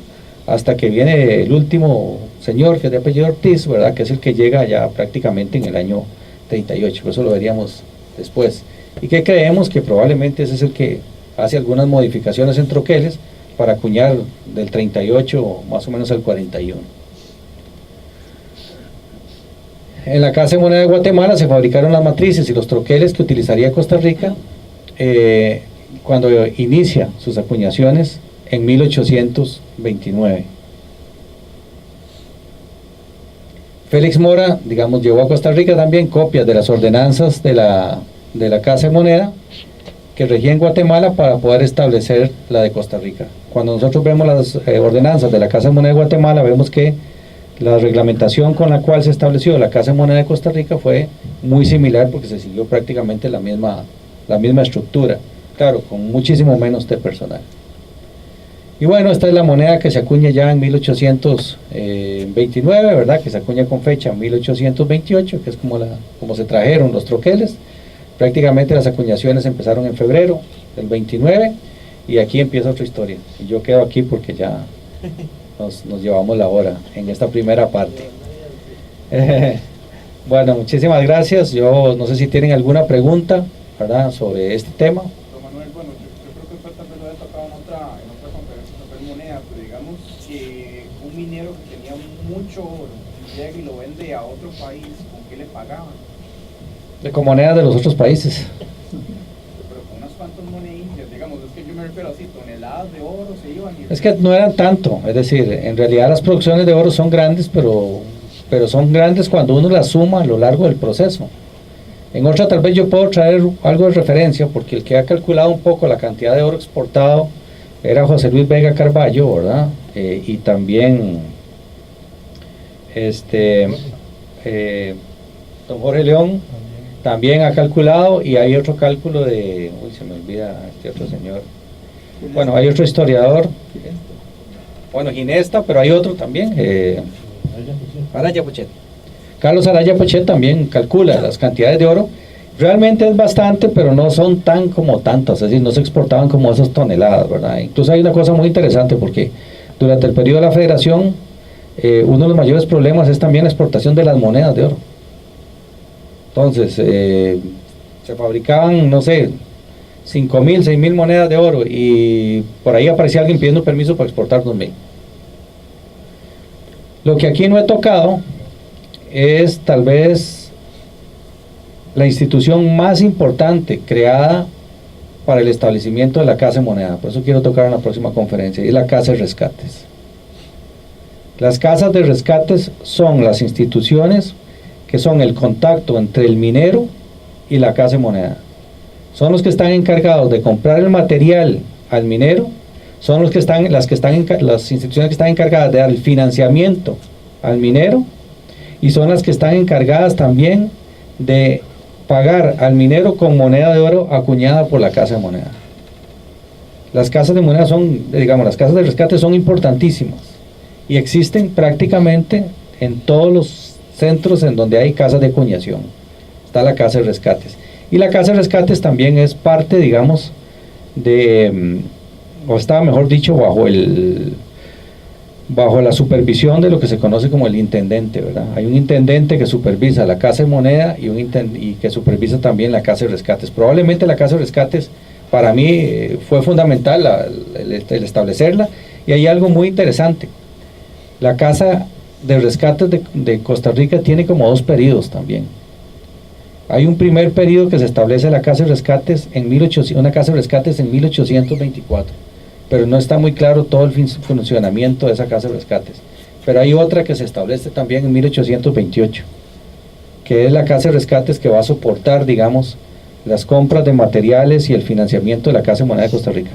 D: hasta que viene el último señor, que es de apellido Ortiz, ¿verdad? Que es el que llega ya prácticamente en el año 38, eso lo veríamos después. Y que creemos que probablemente ese es el que hace algunas modificaciones en troqueles para acuñar del 38 más o menos al 41. En la Casa de Moneda de Guatemala se fabricaron las matrices y los troqueles que utilizaría Costa Rica cuando inicia sus acuñaciones en 1829. Félix Mora, digamos, llevó a Costa Rica también copias de las ordenanzas de la Casa de Moneda que regía en Guatemala para poder establecer la de Costa Rica. Cuando nosotros vemos las ordenanzas de la Casa de Moneda de Guatemala, vemos que la reglamentación con la cual se estableció la Casa de Moneda de Costa Rica fue muy similar, porque se siguió prácticamente la misma estructura, claro, con muchísimo menos de personal. Y bueno, esta es la moneda que se acuña ya en 1829, ¿verdad? Que se acuña con fecha 1828, que es como se trajeron los troqueles. Prácticamente las acuñaciones empezaron en febrero del 29 y aquí empieza otra historia. Y yo quedo aquí porque ya nos llevamos la hora en esta primera parte. Bueno, muchísimas gracias. Yo no sé si tienen alguna pregunta, ¿verdad?, sobre este tema.
B: Don Manuel, bueno, yo creo que usted también lo había tocado en otra conferencia sobre moneda, pero digamos que un minero que tenía mucho oro llega y lo vende a otro país, ¿con qué le pagaban?
D: Con monedas de los otros países.
B: Pero con unas cuantas monedillas, digamos, es que yo me refiero así, toneladas de oro se iban y...
D: Es que no eran tanto, es decir, en realidad las producciones de oro son grandes, pero son grandes cuando uno las suma a lo largo del proceso. En otra tal vez yo puedo traer algo de referencia, porque el que ha calculado un poco la cantidad de oro exportado era José Luis Vega Carballo, ¿verdad? Y también don Jorge León también ha calculado, y hay otro cálculo de, se me olvida este otro señor, bueno, hay otro historiador, bueno, Ginesta, pero hay otro también, Araya Pochet. Carlos Araya Pochet también calcula las cantidades de oro. Realmente es bastante, pero no son tan como tantas, es decir, no se exportaban como esas toneladas, ¿verdad? Incluso hay una cosa muy interesante, porque durante el periodo de la Federación, uno de los mayores problemas es también la exportación de las monedas de oro. Entonces, se fabricaban, no sé, 5.000, 6.000 monedas de oro, y por ahí aparecía alguien pidiendo permiso para exportar 2.000. Lo que aquí no he tocado es tal vez la institución más importante creada para el establecimiento de la Casa de Moneda. Por eso quiero tocar en la próxima conferencia, y es la Casa de Rescates. Las casas de rescates son las instituciones que son el contacto entre el minero y la Casa de Moneda. Son los que están encargados de comprar el material al minero, son las instituciones que están encargadas de dar el financiamiento al minero, y son las que están encargadas también de pagar al minero con moneda de oro acuñada por la Casa de Moneda. Las casas de moneda son, digamos, las casas de rescate son importantísimas y existen prácticamente en todos los centros en donde hay casas de acuñación. Está la Casa de Rescates. Y la Casa de Rescates también es parte, digamos, o está, mejor dicho, bajo la supervisión de lo que se conoce como el intendente, ¿verdad? Hay un intendente que supervisa la Casa de Moneda y que supervisa también la Casa de Rescates. Probablemente la Casa de Rescates, para mí, fue fundamental el establecerla, y hay algo muy interesante. La Casa de Rescates de Costa Rica tiene como 2 periodos también. Hay un primer periodo que se establece la Casa de Rescates una Casa de Rescates en 1824, pero no está muy claro todo el funcionamiento de esa Casa de Rescates. Pero hay otra que se establece también en 1828, que es la Casa de Rescates que va a soportar, digamos, las compras de materiales y el financiamiento de la Casa de Moneda de Costa Rica.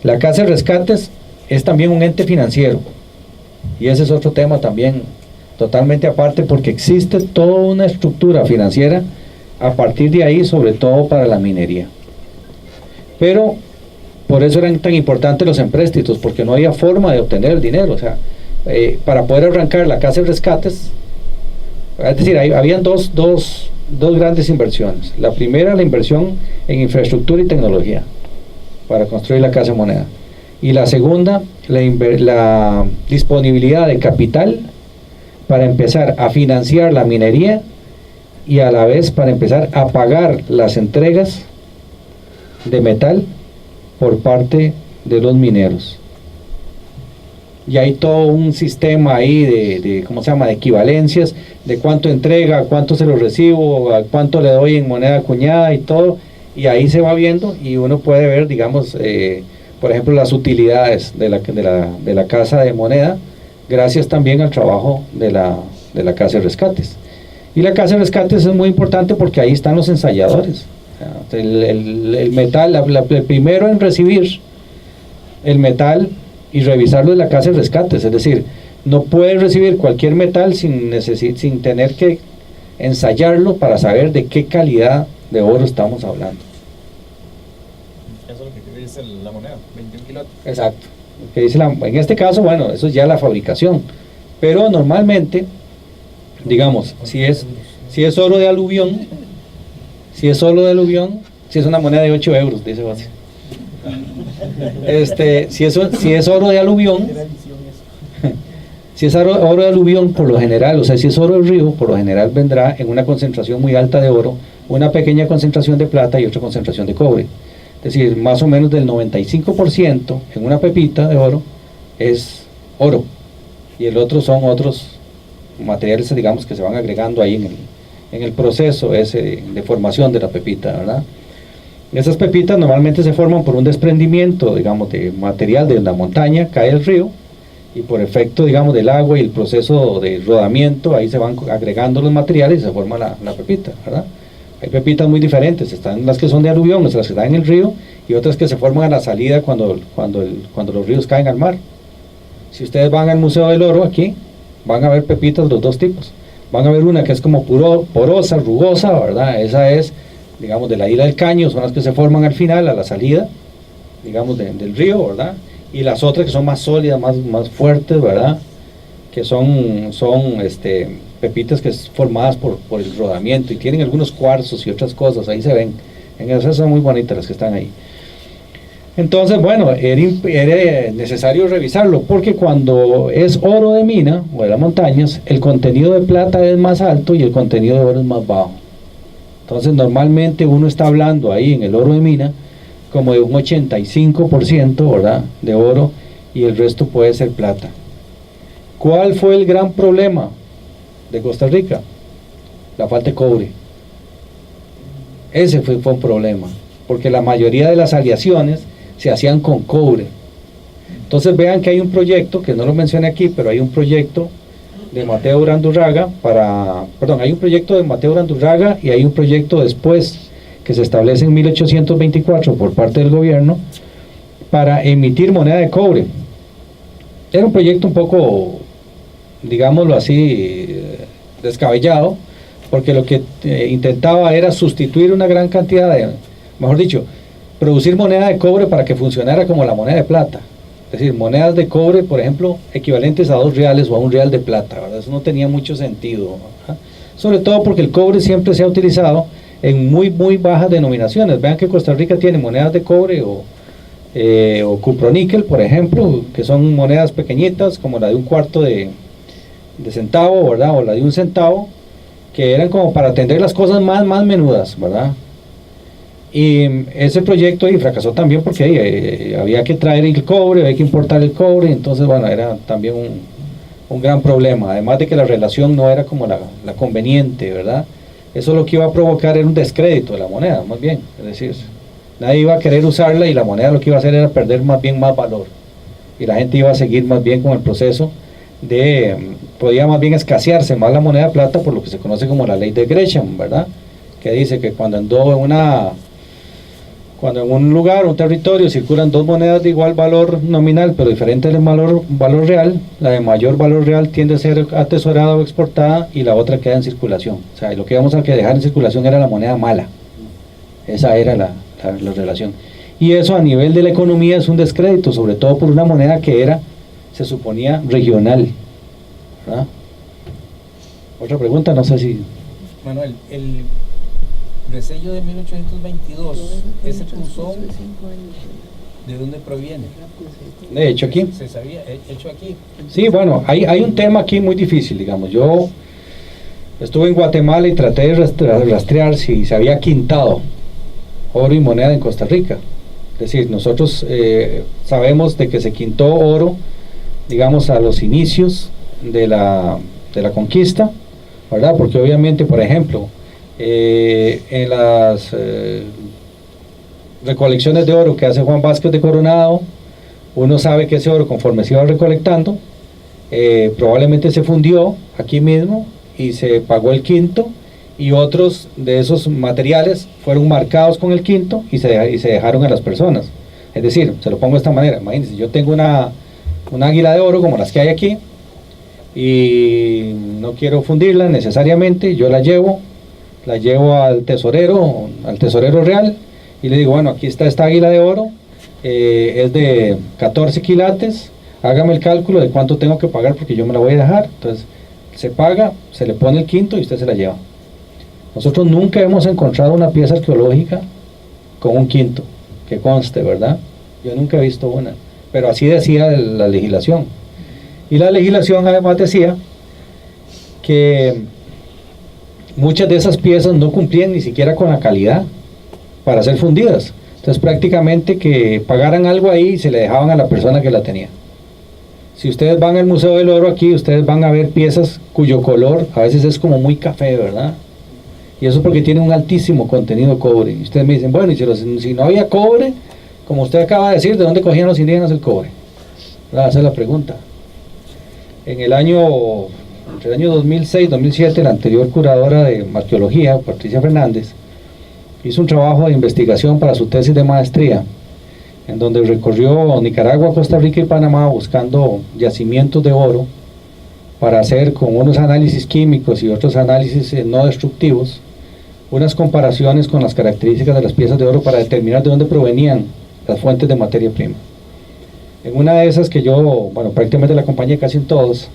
D: La Casa de Rescates es también un ente financiero, y ese es otro tema también totalmente aparte, porque existe toda una estructura financiera a partir de ahí, sobre todo para la minería. Pero por eso eran tan importantes los empréstitos, porque no había forma de obtener el dinero. O sea, para poder arrancar la Casa de Rescates, es decir, habían dos grandes inversiones. La primera, la inversión en infraestructura y tecnología para construir la Casa de Moneda, y la segunda, la disponibilidad de capital para empezar a financiar la minería, y a la vez para empezar a pagar las entregas de metal por parte de los mineros. Y hay todo un sistema ahí de ¿cómo se llama?, de equivalencias, de cuánto entrega, cuánto se lo recibo, a cuánto le doy en moneda acuñada y todo, y ahí se va viendo, y uno puede ver, digamos, por ejemplo, las utilidades de la Casa de Moneda, gracias también al trabajo de la Casa de Rescates. Y la Casa de Rescates es muy importante porque ahí están los ensayadores. El metal, el primero en recibir el metal y revisarlo es la Casa de Rescates. Es decir, no puedes recibir cualquier metal sin tener que ensayarlo para saber de qué calidad de oro estamos hablando.
C: Eso es lo que dice la moneda, 21 kilos.
D: Exacto. Que dice en este caso, bueno, eso es ya la fabricación. Pero normalmente, digamos, si es oro de aluvión, si es una moneda de 8 euros, dice Basi. Si es oro de aluvión, Si es oro de aluvión, por lo general, o sea, si es oro del río, por lo general vendrá en una concentración muy alta de oro, una pequeña concentración de plata y otra concentración de cobre. Es decir, más o menos del 95% en una pepita de oro es oro, y el otro son otros materiales, digamos, que se van agregando ahí en el proceso ese de formación de la pepita, ¿verdad? Esas pepitas normalmente se forman por un desprendimiento, digamos, de material de la montaña, cae al río, y por efecto, digamos, del agua y el proceso de rodamiento, ahí se van agregando los materiales y se forma la pepita, ¿verdad? Hay pepitas muy diferentes, están las que son de aluvión, las que están en el río, y otras que se forman a la salida cuando los ríos caen al mar. Si ustedes van al Museo del Oro aquí, van a ver pepitas de los dos tipos. Van a ver una que es como porosa, rugosa, ¿verdad? Esa es, digamos, de la isla del Caño, son las que se forman al final, a la salida, digamos, del río, ¿verdad? Y las otras que son más sólidas, más fuertes, ¿verdad? Que son pepitas que es formadas por el rodamiento, y tienen algunos cuarzos y otras cosas, ahí se ven. En esas son muy bonitas las que están ahí. Entonces, bueno, era necesario revisarlo, porque cuando es oro de mina o de las montañas, el contenido de plata es más alto y el contenido de oro es más bajo. Entonces, normalmente uno está hablando ahí en el oro de mina como de un 85%, ¿verdad?, de oro, y el resto puede ser plata. ¿Cuál fue el gran problema de Costa Rica? La falta de cobre. Ese fue un problema, porque la mayoría de las aleaciones se hacían con cobre. Entonces vean que hay un proyecto, que no lo mencioné aquí, pero hay un proyecto de Mateo Urandurraga hay un proyecto de Mateo Urandurraga, y hay un proyecto después que se establece en 1824 por parte del gobierno para emitir moneda de cobre. Era un proyecto un poco, digámoslo así, descabellado, porque lo que intentaba era sustituir una gran cantidad mejor dicho, producir moneda de cobre para que funcionara como la moneda de plata. Es decir, monedas de cobre, por ejemplo, equivalentes a 2 reales o a 1 real de plata, ¿verdad? Eso no tenía mucho sentido, ¿verdad? Sobre todo porque el cobre siempre se ha utilizado en muy bajas denominaciones. Vean que Costa Rica tiene monedas de cobre o cuproníquel, por ejemplo, que son monedas pequeñitas, como la de 1/4 de centavo, ¿verdad?, o la de 1 centavo, que eran como para atender las cosas más menudas, ¿verdad? Y ese proyecto fracasó también porque había que traer el cobre, había que importar el cobre, entonces, bueno, era también un gran problema, además de que la relación no era como la conveniente, ¿verdad? Eso lo que iba a provocar era un descrédito de la moneda, más bien, es decir, nadie iba a querer usarla, y la moneda lo que iba a hacer era perder más valor, y la gente iba a seguir más bien con el proceso podía más bien escasearse más la moneda de plata, por lo que se conoce como la ley de Gresham, ¿verdad?, que dice que cuando en un lugar, un territorio, circulan 2 monedas de igual valor nominal, pero diferentes en valor real, la de mayor valor real tiende a ser atesorada o exportada, y la otra queda en circulación. O sea, lo que íbamos a dejar en circulación era la moneda mala. Esa era la relación. Y eso a nivel de la economía es un descrédito, sobre todo por una moneda que se suponía regional, ¿verdad? Otra pregunta, no sé si...
E: Bueno, el resello de 1822, ese punzón, ¿de dónde proviene?
D: De hecho aquí.
E: ¿Se sabía? ¿Hecho aquí?
D: Sí, bueno, hay un tema aquí muy difícil, digamos. Yo estuve en Guatemala y traté de rastrear si se había quintado oro y moneda en Costa Rica. Es decir, nosotros sabemos de que se quintó oro, digamos, a los inicios de la conquista, ¿verdad? Porque obviamente, por ejemplo, en las recolecciones de oro que hace Juan Vázquez de Coronado, uno sabe que ese oro, conforme se iba recolectando, probablemente se fundió aquí mismo y se pagó el quinto, y otros de esos materiales fueron marcados con el quinto y se dejaron a las personas. Es decir, se lo pongo de esta manera: imagínense, yo tengo una águila de oro como las que hay aquí, y no quiero fundirla necesariamente, yo la llevo al tesorero real, y le digo, bueno, aquí está esta águila de oro, es de 14 quilates, hágame el cálculo de cuánto tengo que pagar porque yo me la voy a dejar. Entonces se paga, se le pone el quinto y usted se la lleva. Nosotros nunca hemos encontrado una pieza arqueológica con un quinto, que conste, ¿verdad? Yo nunca he visto una, pero así decía la legislación. Y la legislación además decía que muchas de esas piezas no cumplían ni siquiera con la calidad para ser fundidas. Entonces prácticamente que pagaran algo ahí y se le dejaban a la persona que la tenía. Si ustedes van al Museo del Oro aquí, ustedes van a ver piezas cuyo color a veces es como muy café, ¿verdad? Y eso porque tiene un altísimo contenido de cobre. Y ustedes me dicen, bueno, y si no había cobre, como usted acaba de decir, ¿de dónde cogían los indígenas el cobre? ¿Verdad? Esa es la pregunta. Entre el año 2006-2007, la anterior curadora de arqueología, Patricia Fernández, hizo un trabajo de investigación para su tesis de maestría, en donde recorrió Nicaragua, Costa Rica y Panamá buscando yacimientos de oro para hacer con unos análisis químicos y otros análisis no destructivos, unas comparaciones con las características de las piezas de oro para determinar de dónde provenían las fuentes de materia prima. En una de esas que yo, bueno, prácticamente la acompañé casi en todos,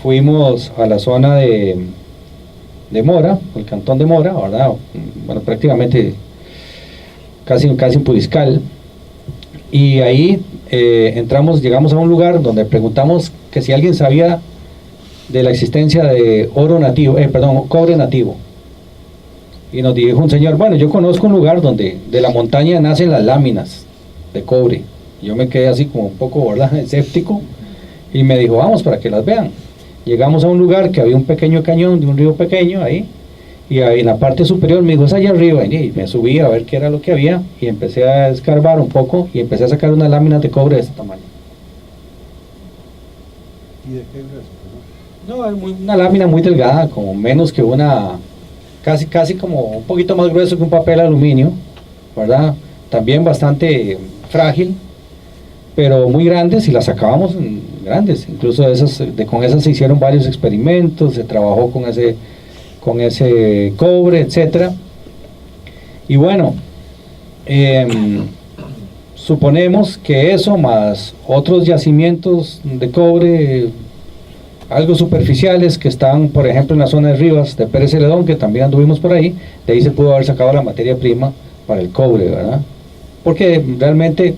D: fuimos a la zona de Mora, el cantón de Mora, ¿verdad? Bueno, prácticamente casi en Puriscal, y ahí llegamos a un lugar donde preguntamos que si alguien sabía de la existencia de cobre nativo, y nos dijo un señor, bueno, yo conozco un lugar donde de la montaña nacen las láminas de cobre. Yo me quedé así como un poco, ¿verdad?, escéptico, y me dijo, vamos para que las vean. Llegamos a un lugar que había un pequeño cañón de un río pequeño ahí, y ahí en la parte superior me dijo, es allá arriba, y me subí a ver qué era lo que había, y empecé a escarbar un poco, y empecé a sacar unas láminas de cobre de este tamaño.
F: ¿Y de qué grueso?
D: No, es una lámina muy delgada, como menos que una, casi como un poquito más grueso que un papel aluminio, ¿verdad? También bastante frágil, pero muy grandes, y las sacábamos grandes. Incluso con esas se hicieron varios experimentos, se trabajó con ese cobre, etcétera. Y bueno, suponemos que eso más otros yacimientos de cobre algo superficiales que están, por ejemplo, en la zona de Rivas de Pérez Celedón, que también anduvimos por ahí, de ahí se pudo haber sacado la materia prima para el cobre, ¿verdad? Porque realmente,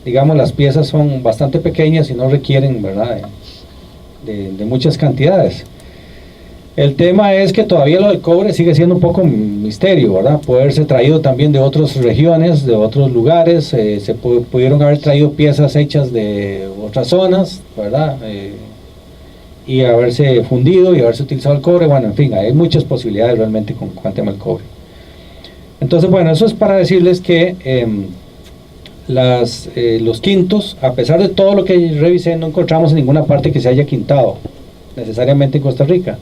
D: digamos, las piezas son bastante pequeñas y no requieren, ¿verdad?, de muchas cantidades. El tema es que todavía lo del cobre sigue siendo un poco misterio, ¿verdad? Puede haberse traído también de otras regiones, de otros lugares, pudieron haber traído piezas hechas de otras zonas, ¿verdad? Y haberse fundido y haberse utilizado el cobre. Bueno, en fin, hay muchas posibilidades realmente con el tema del cobre. Entonces, bueno, eso es para decirles que los quintos, a pesar de todo lo que revisé, no encontramos en ninguna parte que se haya quintado necesariamente en Costa Rica.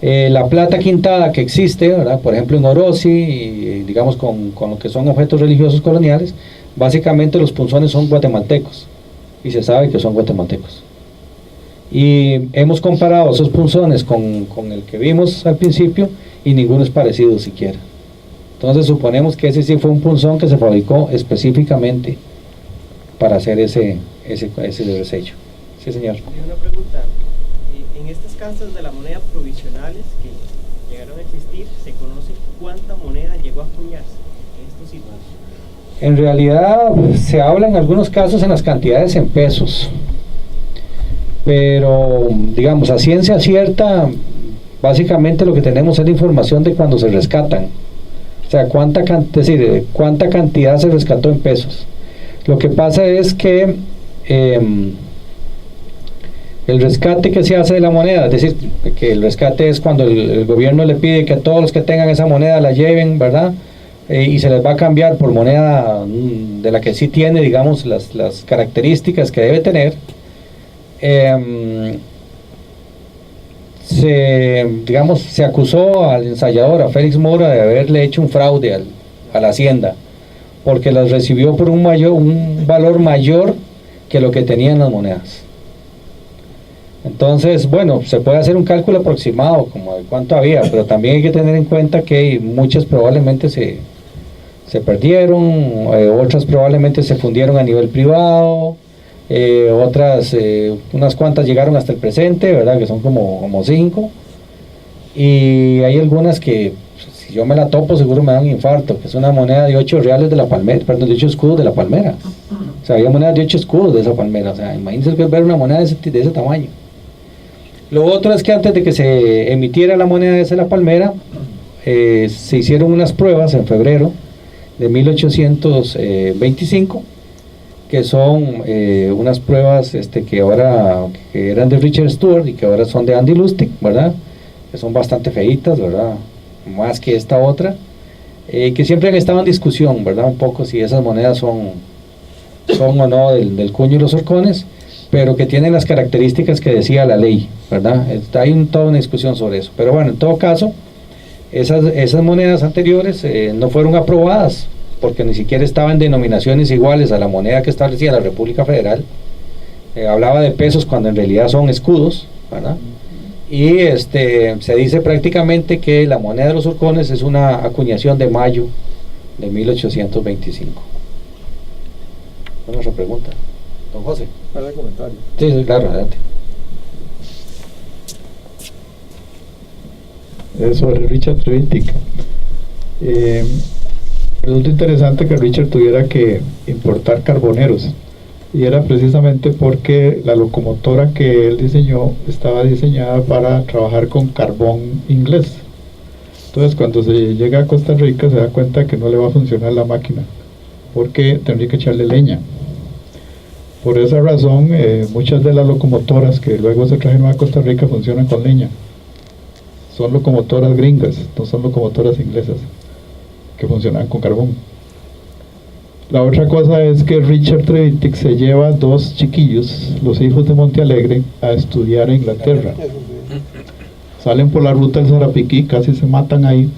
D: La plata quintada que existe, ¿verdad?, por ejemplo en Orosi, y digamos con lo que son objetos religiosos coloniales, básicamente los punzones son guatemaltecos, y se sabe que son guatemaltecos. Y hemos comparado esos punzones con el que vimos al principio, y ninguno es parecido siquiera. Entonces suponemos que ese sí fue un punzón que se fabricó específicamente para hacer ese resello. Sí, señor.
G: Y una pregunta, en estas casas de la moneda provisionales que llegaron a existir, ¿se conoce cuánta moneda llegó a acuñarse en estos sitios?
D: En realidad se habla en algunos casos en las cantidades en pesos, pero digamos a ciencia cierta básicamente lo que tenemos es la información de cuando se rescatan, o sea, cuánta cantidad se rescató en pesos. Lo que pasa es que el rescate que se hace de la moneda, es decir, que el rescate es cuando el gobierno le pide que todos los que tengan esa moneda la lleven, ¿verdad?, y se les va a cambiar por moneda de la que sí tiene, digamos, las características que debe tener. Se acusó al ensayador, a Félix Mora, de haberle hecho un fraude a la hacienda, porque las recibió por un valor mayor que lo que tenían las monedas. Entonces, bueno, se puede hacer un cálculo aproximado como de cuánto había, pero también hay que tener en cuenta que muchas probablemente se perdieron, otras probablemente se fundieron a nivel privado, otras, unas cuantas llegaron hasta el presente, ¿verdad?, que son como 5, y hay algunas que, si yo me la topo, seguro me dan un infarto, que es una moneda de 8 reales de la Palmera, perdón, de 8 escudos de la Palmera. O sea, había monedas de 8 escudos de esa palmera. O sea, imagínense ver una moneda de ese tamaño. Lo otro es que antes de que se emitiera la moneda de la palmera, se hicieron unas pruebas en febrero de 1825, que son unas pruebas que eran de Richard Stuart y que ahora son de Andy Lustig, ¿verdad? Que son bastante feitas, ¿verdad? Más que esta otra, que siempre han estado en discusión, ¿verdad? Un poco si esas monedas son o no del cuño y los horcones, pero que tienen las características que decía la ley, ¿verdad? Hay toda una discusión sobre eso, pero bueno, en todo caso, esas monedas anteriores no fueron aprobadas, porque ni siquiera estaban denominaciones iguales a la moneda que establecía la República Federal. Hablaba de pesos cuando en realidad son escudos, ¿verdad? Y se dice prácticamente que la moneda de los horcones es una acuñación de mayo de 1825. Otra pregunta, don José.
C: Para el comentario.
D: Sí, claro, adelante.
F: Sobre Richard Trevithick. Resulta interesante que Richard tuviera que importar carboneros, y era precisamente porque la locomotora que él diseñó estaba diseñada para trabajar con carbón inglés. Entonces, cuando se llega a Costa Rica se da cuenta que no le va a funcionar la máquina, porque tendría que echarle leña. Por esa razón, muchas de las locomotoras que luego se trajeron a Costa Rica funcionan con leña. Son locomotoras gringas, no son locomotoras inglesas que funcionan con carbón. La otra cosa es que Richard Trevithick se lleva 2 chiquillos, los hijos de Montealegre, a estudiar a Inglaterra. Salen por la ruta del Sarapiquí, casi se matan ahí,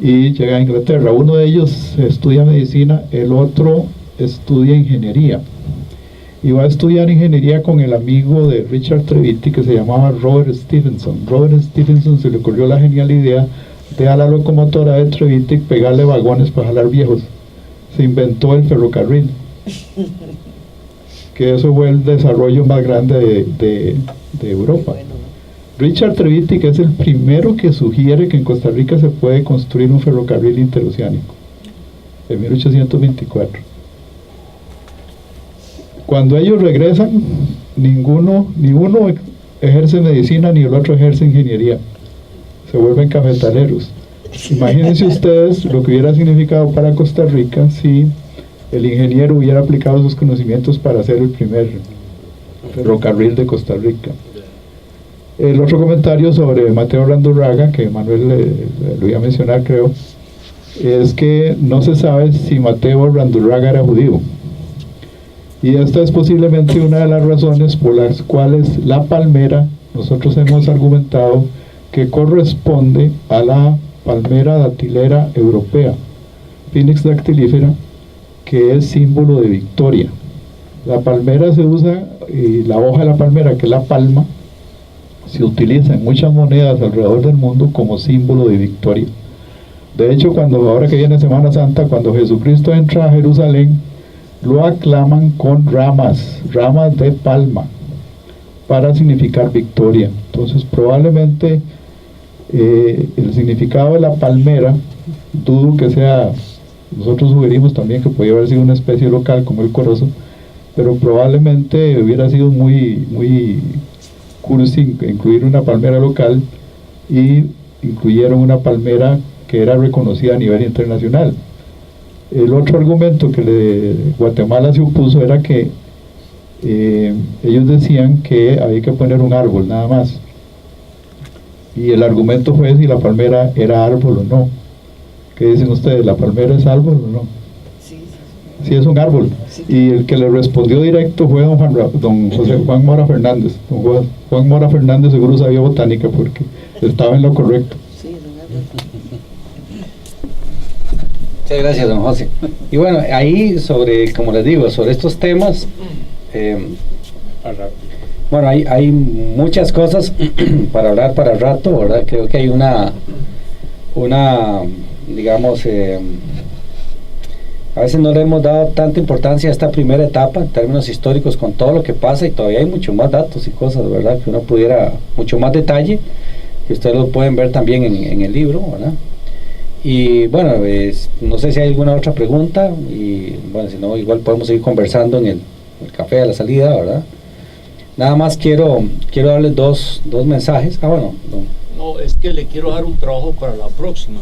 F: y llegan a Inglaterra. Uno de ellos estudia medicina, el otro estudia ingeniería. Y va a estudiar ingeniería con el amigo de Richard Trevithick que se llamaba Robert Stephenson. Robert Stephenson se le ocurrió la genial idea de a la locomotora de Trevithick pegarle vagones para jalar viejos. Se inventó el ferrocarril, que eso fue el desarrollo más grande de Europa. Richard Trevithick es el primero que sugiere que en Costa Rica se puede construir un ferrocarril interoceánico, en 1824. Cuando ellos regresan, ninguno ejerce medicina ni el otro ejerce ingeniería. Se vuelven cafetaleros. Imagínense ustedes lo que hubiera significado para Costa Rica si el ingeniero hubiera aplicado sus conocimientos para hacer el primer ferrocarril de Costa Rica. El otro comentario sobre Mateo Brandurraga, que Manuel lo iba a mencionar, creo, es que no se sabe si Mateo Brandurraga era judío. Y esta es posiblemente una de las razones por las cuales la palmera, nosotros hemos argumentado que corresponde a la palmera datilera europea, Phoenix dactilífera, que es símbolo de victoria. La palmera se usa, y la hoja de la palmera, que es la palma, se utiliza en muchas monedas alrededor del mundo como símbolo de victoria. De hecho, ahora que viene Semana Santa, cuando Jesucristo entra a Jerusalén, lo aclaman con ramas de palma, para significar victoria. Entonces, probablemente el significado de la palmera, dudo que sea, nosotros sugerimos también que podía haber sido una especie local como el corozo, pero probablemente hubiera sido muy cursi incluir una palmera local, y incluyeron una palmera que era reconocida a nivel internacional. El otro argumento que Guatemala se opuso era que ellos decían que había que poner un árbol nada más, y el argumento fue si la palmera era árbol o no. ¿Qué dicen ustedes? ¿La palmera es árbol o no? Sí, es un árbol. Y el que le respondió directo fue don José Juan Mora Fernández. Don Juan Mora Fernández seguro sabía botánica porque estaba en lo correcto.
D: Muchas gracias, don José. Y bueno, ahí como les digo, sobre estos temas, bueno, hay muchas cosas para hablar para rato, ¿verdad? Creo que hay una digamos, a veces no le hemos dado tanta importancia a esta primera etapa en términos históricos con todo lo que pasa, y todavía hay mucho más datos y cosas, ¿verdad? Que uno pudiera, mucho más detalle, que ustedes lo pueden ver también en el libro, ¿verdad? Y bueno, no sé si hay alguna otra pregunta, y bueno, si no, igual podemos seguir conversando en el café a la salida, ¿verdad? Nada más quiero darles dos mensajes. Bueno,
H: no, es que le quiero dar un trabajo para la próxima.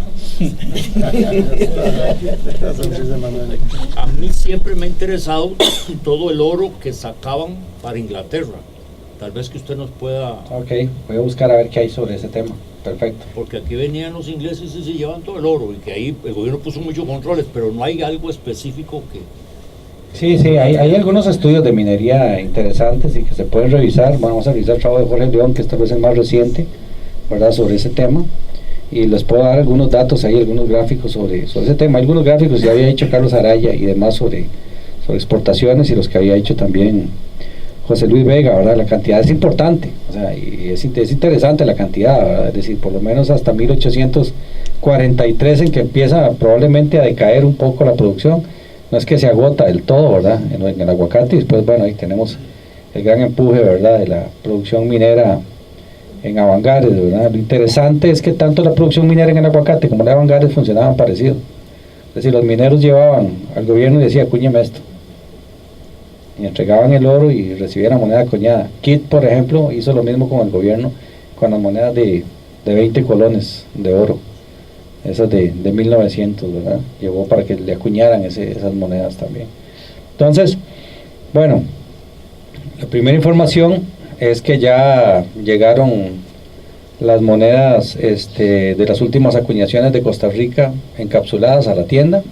H: A mí siempre me ha interesado todo el oro que sacaban para Inglaterra. Tal vez que usted nos pueda...
D: Ok, voy a buscar a ver qué hay sobre ese tema. Perfecto.
H: Porque aquí venían los ingleses y se llevan todo el oro, y que ahí el gobierno puso muchos controles, pero no hay algo específico que...
D: Sí, hay algunos estudios de minería interesantes y que se pueden revisar. Vamos a revisar el trabajo de Jorge León, que esta vez es el más reciente, ¿verdad?, sobre ese tema. Y les puedo dar algunos datos ahí, algunos gráficos sobre ese tema. Algunos gráficos ya había hecho Carlos Araya y demás sobre exportaciones, y los que había hecho también José Luis Vega, ¿verdad? La cantidad es importante, o sea, y es interesante la cantidad, ¿verdad? Es decir, por lo menos hasta 1843 en que empieza probablemente a decaer un poco la producción. No es que se agota del todo, ¿verdad?, en el aguacate. Y después, bueno, ahí tenemos el gran empuje, ¿verdad?, de la producción minera en Avangares, ¿verdad? Lo interesante es que tanto la producción minera en el aguacate como la Avangares funcionaban parecido. Es decir, los mineros llevaban al gobierno y decían, cúñeme esto, y entregaban el oro y recibían la moneda acuñada. Kidd, por ejemplo, hizo lo mismo con el gobierno, con las monedas de 20 colones de oro, esas de 1900, ¿verdad? Llevó para que le acuñaran esas monedas también. Entonces, bueno, la primera información es que ya llegaron las monedas de las últimas acuñaciones de Costa Rica encapsuladas a la tienda,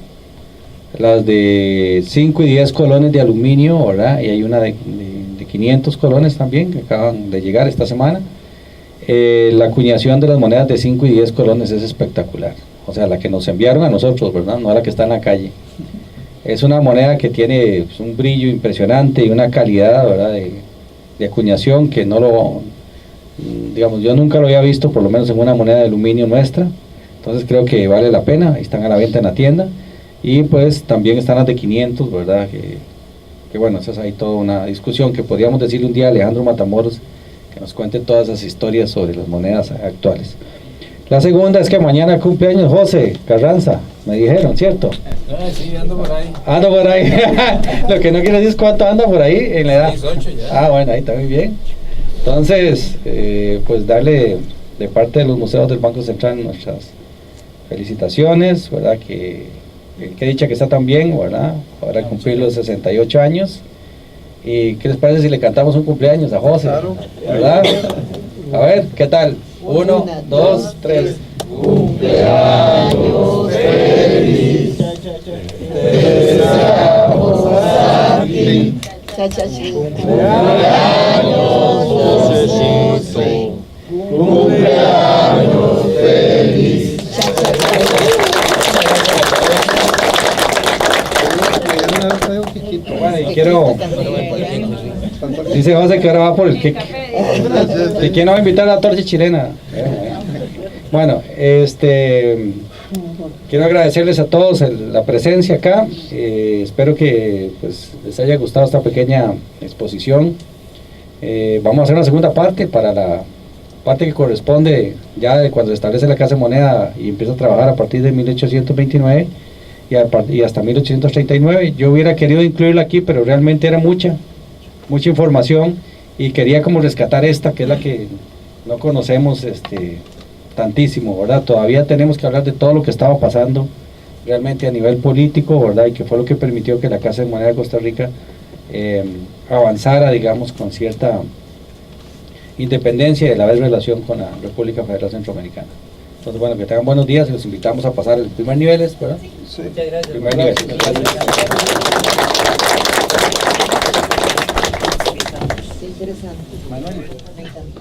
D: las de 5 y 10 colones de aluminio, ¿verdad? Y hay una de 500 colones también que acaban de llegar esta semana. La acuñación de las monedas de 5 y 10 colones es espectacular, o sea, la que nos enviaron a nosotros, ¿verdad?, no la que está en la calle. Es una moneda que tiene pues, un brillo impresionante y una calidad, ¿verdad?, de acuñación que digamos, yo nunca lo había visto, por lo menos en una moneda de aluminio nuestra. Entonces creo que vale la pena, están a la venta en la tienda. Y pues también están las de 500, ¿verdad?, que bueno, esa es ahí toda una discusión que podríamos decirle un día a Alejandro Matamoros, que nos cuente todas esas historias sobre las monedas actuales. La segunda es que mañana cumpleaños José Carranza, me dijeron, ¿cierto?
E: Sí, ando por ahí.
D: Ando por ahí. Lo que no quiere decir es cuánto anda por ahí en la edad.
E: 18 ya.
D: Bueno, ahí está muy bien. Entonces, pues darle de parte de los museos del Banco Central nuestras felicitaciones, ¿verdad? Que dicha que está tan bien, ¿verdad? Para cumplir los 68 años. ¿Y qué les parece si le cantamos un cumpleaños a José? Claro. ¿Verdad? A ver, ¿qué tal? 1, 2, 3.
I: Cumpleaños feliz, te deseamos a ti. Cumpleaños Josecito, cumpleaños feliz.
D: Bueno, y quiero... Dice José que ahora va por el kick. ¿Y quién no va a invitar a la torta chilena? Bueno, quiero agradecerles a todos la presencia acá. Espero que pues, les haya gustado esta pequeña exposición. Vamos a hacer una segunda parte para la parte que corresponde ya de cuando se establece la Casa de Moneda y empieza a trabajar a partir de 1829 y hasta 1839. Yo hubiera querido incluirla aquí, pero realmente era mucha información y quería como rescatar esta, que es la que no conocemos tantísimo, ¿verdad? Todavía tenemos que hablar de todo lo que estaba pasando realmente a nivel político, ¿verdad? Y que fue lo que permitió que la Casa de Moneda de Costa Rica avanzara, digamos, con cierta independencia y a la vez relación con la República Federal Centroamericana. Entonces, bueno, que tengan buenos días y los invitamos a pasar el primer nivel, ¿verdad?
I: Sí.
G: Muchas gracias.
D: Primer nivel.
I: Qué interesante.
E: Manuel.
I: Me encantó.